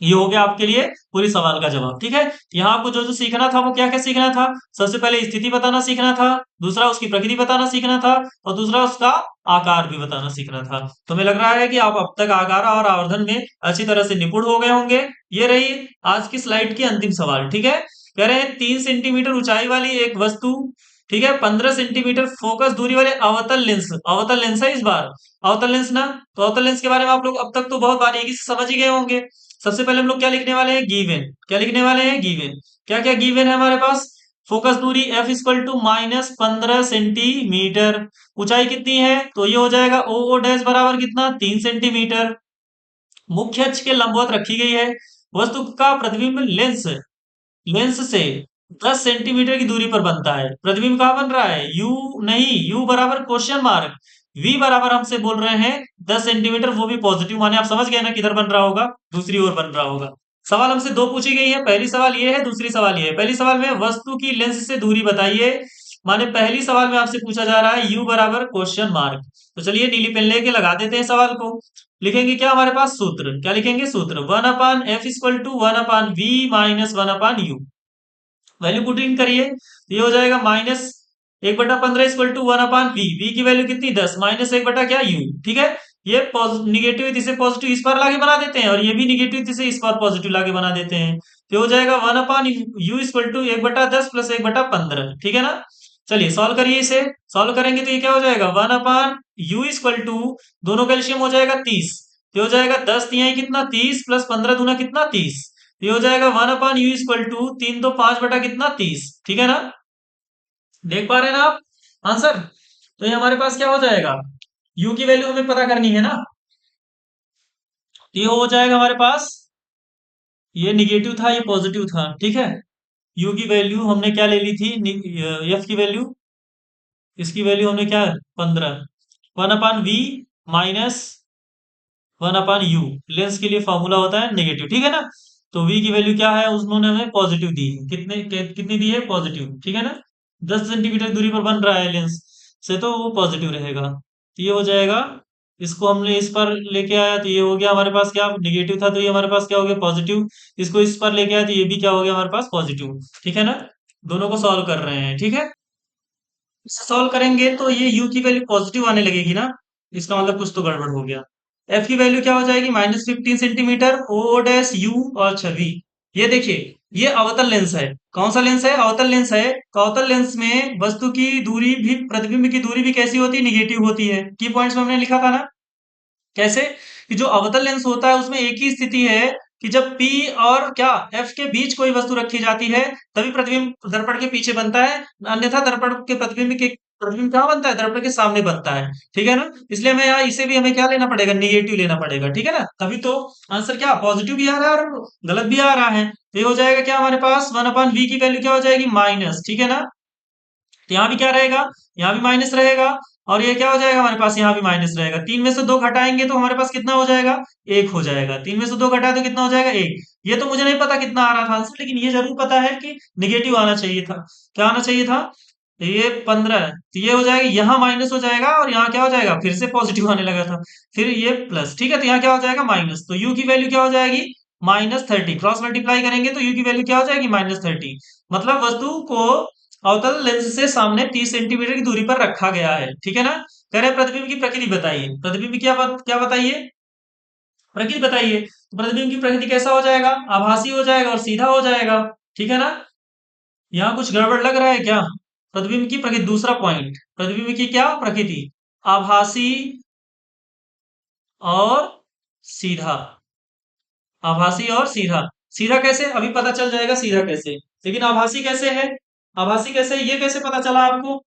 ये हो गया आपके लिए पूरी सवाल का जवाब। ठीक है, यहाँ आपको जो जो सीखना था वो क्या क्या सीखना था, सबसे पहले स्थिति बताना सीखना था, दूसरा उसकी प्रकृति बताना सीखना था, और दूसरा उसका आकार भी बताना सीखना था। तो हमें लग रहा है कि आप अब तक आकार और आवर्धन में अच्छी तरह से निपुण हो गए होंगे। ये रही आज की स्लाइड की अंतिम सवाल। ठीक है, कह रहे हैं 3 सेंटीमीटर ऊंचाई वाली एक वस्तु, ठीक है, 15 सेंटीमीटर फोकस दूरी वाले अवतल लेंस, अवतल लेंस है इस बार, अवतल लेंस ना, तो अवतल लेंस के बारे में आप लोग अब तक तो बहुत बारीकी से समझ ही गए होंगे। सबसे पहले हम लोग क्या लिखने वाले हैं, गिवन, क्या लिखने वाले हैं, गिवन। क्या क्या गिवन है हमारे पास, फोकस दूरी एफ इक्वल टू -15 सेंटीमीटर, ऊंचाई कितनी है, तो ये हो जाएगा ओ ओ डैश बराबर कितना 3 सेंटीमीटर, मुख्य अक्ष के लंबवत रखी गई है, वस्तु का प्रतिबिंब लेंस, लेंस से 10 सेंटीमीटर की दूरी पर बनता है। प्रतिबिंब कहाँ बन रहा है, यू नहीं, यू बराबर क्वेश्चन मार्क, वी बराबर हमसे बोल रहे हैं 10 सेंटीमीटर, वो भी पॉजिटिव, माने आप समझ गए ना किधर बन रहा होगा, दूसरी ओर बन रहा होगा। सवाल हमसे दो पूछी गई है, पहली सवाल ये है, दूसरी सवाल ये है। पहली सवाल में वस्तु की लेंस से दूरी बताइए, माने पहली सवाल में आपसे पूछा जा रहा है यू बराबर क्वेश्चन मार्क। तो चलिए नीली पेन लेके लगा देते हैं सवाल को। लिखेंगे क्या हमारे पास सूत्र, क्या लिखेंगे सूत्र, 1/f equal to 1/v minus 1/u, value putting करिए, तो ये हो जाएगा -1/15 इक्वल टू 1/v, v की वैल्यू कितनी 10, -1 बटा क्या u। ठीक है, ये निगेटिव इसे पॉजिटिव इस बार लाके बना देते हैं, और ये भी निगेटिव इसे इस बार पॉजिटिव लाके बना देते हैं, तो हो जाएगा 1/u इक्वल टू 1/10 प्लस 1/15। ठीक है ना, चलिए सॉल्व करिए इसे, सॉल्व करेंगे तो ये क्या हो जाएगा 1/u इक्वल टू, दोनों कैल्शियम हो जाएगा 30, तो हो जाएगा 10 तिहाई कितना 30 प्लस 15 दूना कितना 30, ये हो जाएगा 1/u इक्वल टू 3 तो 5 बटा कितना 30। ठीक है ना, देख पा रहे हैं ना आप आंसर, तो ये हमारे पास क्या हो जाएगा, u की वैल्यू हमें पता करनी है ना, तो ये हो जाएगा हमारे पास, ये निगेटिव था ये पॉजिटिव था। ठीक है, u की वैल्यू हमने क्या ले ली थी, f की वैल्यू, इसकी वैल्यू हमने क्या 15, 1/v माइनस 1/u, लेंस के लिए फॉर्मूला होता है नेगेटिव। ठीक है ना, तो v की वैल्यू क्या है, उन्होंने हमें पॉजिटिव दी है, कितनी दी है, पॉजिटिव। ठीक है ना, 10 सेंटीमीटर दूरी पर बन रहा है लेंस से, तो वो पॉजिटिव रहेगा, तो ये हो जाएगा, इसको हमने इस पर लेके आया तो ये हो गया हमारे पास क्या, निगेटिव था तो ये हमारे पास क्या हो गया पॉजिटिव, इसको इस पर लेके आया तो ये भी क्या हो गया हमारे पास पॉजिटिव। ठीक है ना, दोनों को सॉल्व कर रहे हैं। ठीक है, सॉल्व करेंगे तो ये u की वैल्यू पॉजिटिव आने लगेगी ना, इसका मतलब कुछ तो गड़बड़ हो गया। f की वैल्यू क्या हो जाएगी -15 सेंटीमीटर, ओ डैश u और छवि, ये देखिए ये अवतल लेंस है, कौन सा लेंस है, अवतल लेंस है, तो अवतल लेंस में वस्तु की दूरी भी, प्रतिबिंब की दूरी भी कैसी होती है, निगेटिव होती है। की पॉइंट्स में हमने लिखा था ना, कैसे, कि जो अवतल लेंस होता है उसमें एक ही स्थिति है कि जब P और क्या F के बीच कोई वस्तु रखी जाती है तभी प्रतिबिंब दर्पण के पीछे बनता है, अन्यथा दर्पण के प्रतिबिंब कहाँ बनता है, दर्पण के सामने बनता है। ठीक है ना, इसलिए हमें यहाँ इसे भी हमें क्या लेना पड़ेगा, निगेटिव लेना पड़ेगा। ठीक है ना, तभी तो आंसर क्या पॉजिटिव भी आ रहा है और गलत भी आ रहा है। तो ये हो जाएगा क्या हमारे पास 1/v की वैल्यू क्या हो जाएगी माइनस। ठीक है ना, तो यहाँ भी क्या रहेगा, यहाँ भी माइनस रहेगा, और ये क्या हो जाएगा हमारे पास, यहाँ भी माइनस रहेगा, 3 में से 2 घटाएंगे तो हमारे पास कितना हो जाएगा, 1 हो जाएगा, 3 में से 2 घटाए तो कितना हो जाएगा 1। ये तो मुझे नहीं पता कितना आ रहा था आंसर, लेकिन ये जरूर पता है कि निगेटिव आना चाहिए था। क्या आना चाहिए था, तो ये 15 है, तो ये हो जाएगा, यहाँ माइनस हो जाएगा और यहाँ क्या हो जाएगा, फिर से पॉजिटिव आने लगा था, फिर ये प्लस। ठीक है, तो यहाँ क्या हो जाएगा माइनस, तो यू की वैल्यू क्या हो जाएगी -30, क्रॉस मल्टीप्लाई करेंगे तो यू की वैल्यू क्या हो जाएगी -30, मतलब वस्तु को अवतल लेंस से सामने 30 सेंटीमीटर की दूरी पर रखा गया है। ठीक है ना, कह रहे हैं प्रतिबिंब की प्रकृति बताइए, प्रतिबिंब की क्या बताइए, प्रकृति बताइए, तो प्रतिबिंब की प्रकृति कैसा हो जाएगा, आभासी हो जाएगा और सीधा हो जाएगा। ठीक है ना, यहाँ कुछ गड़बड़ लग रहा है क्या, प्रतिबिंब की प्रकृति, दूसरा पॉइंट, प्रतिबिंब की क्या प्रकृति, आभासी और सीधा। आभासी और सीधा। सीधा कैसे, अभी पता चल जाएगा सीधा कैसे। लेकिन आभासी कैसे है, आभासी कैसे है, ये कैसे पता चला आपको।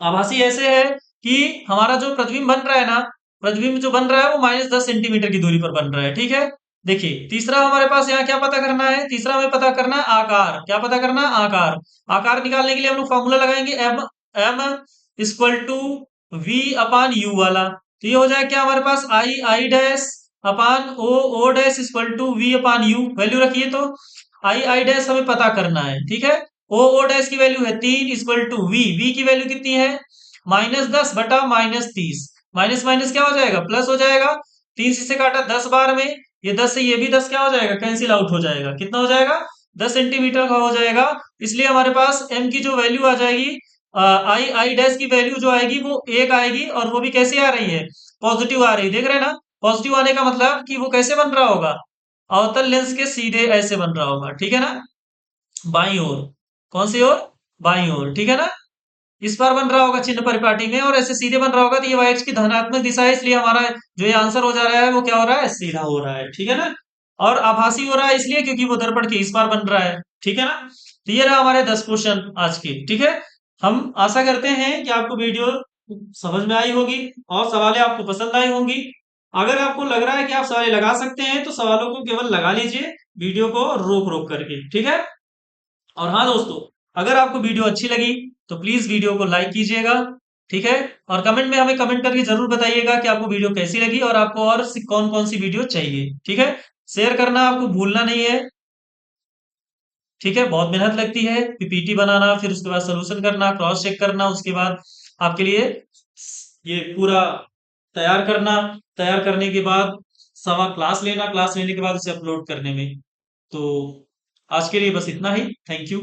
आभासी ऐसे है कि हमारा जो प्रतिबिंब बन रहा है ना, प्रतिबिंब जो बन रहा है वो -10 सेंटीमीटर की दूरी पर बन रहा है, ठीक है। देखिए तीसरा हमारे पास यहाँ क्या पता करना है, तीसरा हमें पता करना है आकार। क्या पता करना है, आकार। आकार निकालने के लिए हम लोग फॉर्मूला लगाएंगे, m m equal to v upon u वाला। तो ये हो जाएगा क्या हमारे पास, I I dash upon O O dash equal to v upon u. Value रखिए तो आई आई डैश हमें पता करना है, ठीक है। ओ ओ डैश की वैल्यू है 3 इक्वल टू वी, वी की वैल्यू कितनी है, -10 बटा -30। माइनस माइनस क्या हो जाएगा, प्लस हो जाएगा। 3 से काटा 10 बार में, ये 10 से ये भी 10 क्या हो जाएगा, कैंसिल आउट हो जाएगा। कितना हो जाएगा, 10 सेंटीमीटर का हो जाएगा। इसलिए हमारे पास एम की जो वैल्यू आ जाएगी, आई आई डैश की वैल्यू जो आएगी वो 1 आएगी, और वो भी कैसे आ रही है, पॉजिटिव आ रही है। देख रहे हैं ना, पॉजिटिव आने का मतलब कि वो कैसे बन रहा होगा, अवतल लेंस के सीधे ऐसे बन रहा होगा, ठीक है ना, बाई ओर। कौन सी ओर, बाई ओर, ठीक है ना। इस बार बन रहा होगा चिन्ह परिपाटी में, और ऐसे सीधे बन रहा होगा, तो ये y की धनात्मक दिशा है, इसलिए हमारा जो ये आंसर हो जा रहा है वो क्या हो रहा है, सीधा हो रहा है, ठीक है ना। और आभासी हो रहा है इसलिए क्योंकि वो दर्पण के इस बार बन रहा है, ठीक है ना। तो ये रहा हमारे 10 क्वेश्चन आज के, ठीक है। हम आशा करते हैं कि आपको वीडियो समझ में आई होगी और सवालें आपको पसंद आई होंगी। अगर आपको लग रहा है कि आप सवाल लगा सकते हैं तो सवालों को केवल लगा लीजिए, वीडियो को रोक रोक करके, ठीक है। और हाँ दोस्तों, अगर आपको वीडियो अच्छी लगी तो प्लीज वीडियो को लाइक कीजिएगा, ठीक है। और कमेंट में हमें कमेंट करके जरूर बताइएगा कि आपको वीडियो कैसी लगी और आपको और कौन कौन सी वीडियो चाहिए, ठीक है। शेयर करना आपको भूलना नहीं है, ठीक है। बहुत मेहनत लगती है, पीपीटी बनाना, फिर उसके बाद सोल्यूशन करना, क्रॉस चेक करना, उसके बाद आपके लिए ये पूरा तैयार करना, तैयार करने के बाद सवा क्लास लेना, क्लास लेने के बाद उसे अपलोड करने में। तो आज के लिए बस इतना ही, थैंक यू।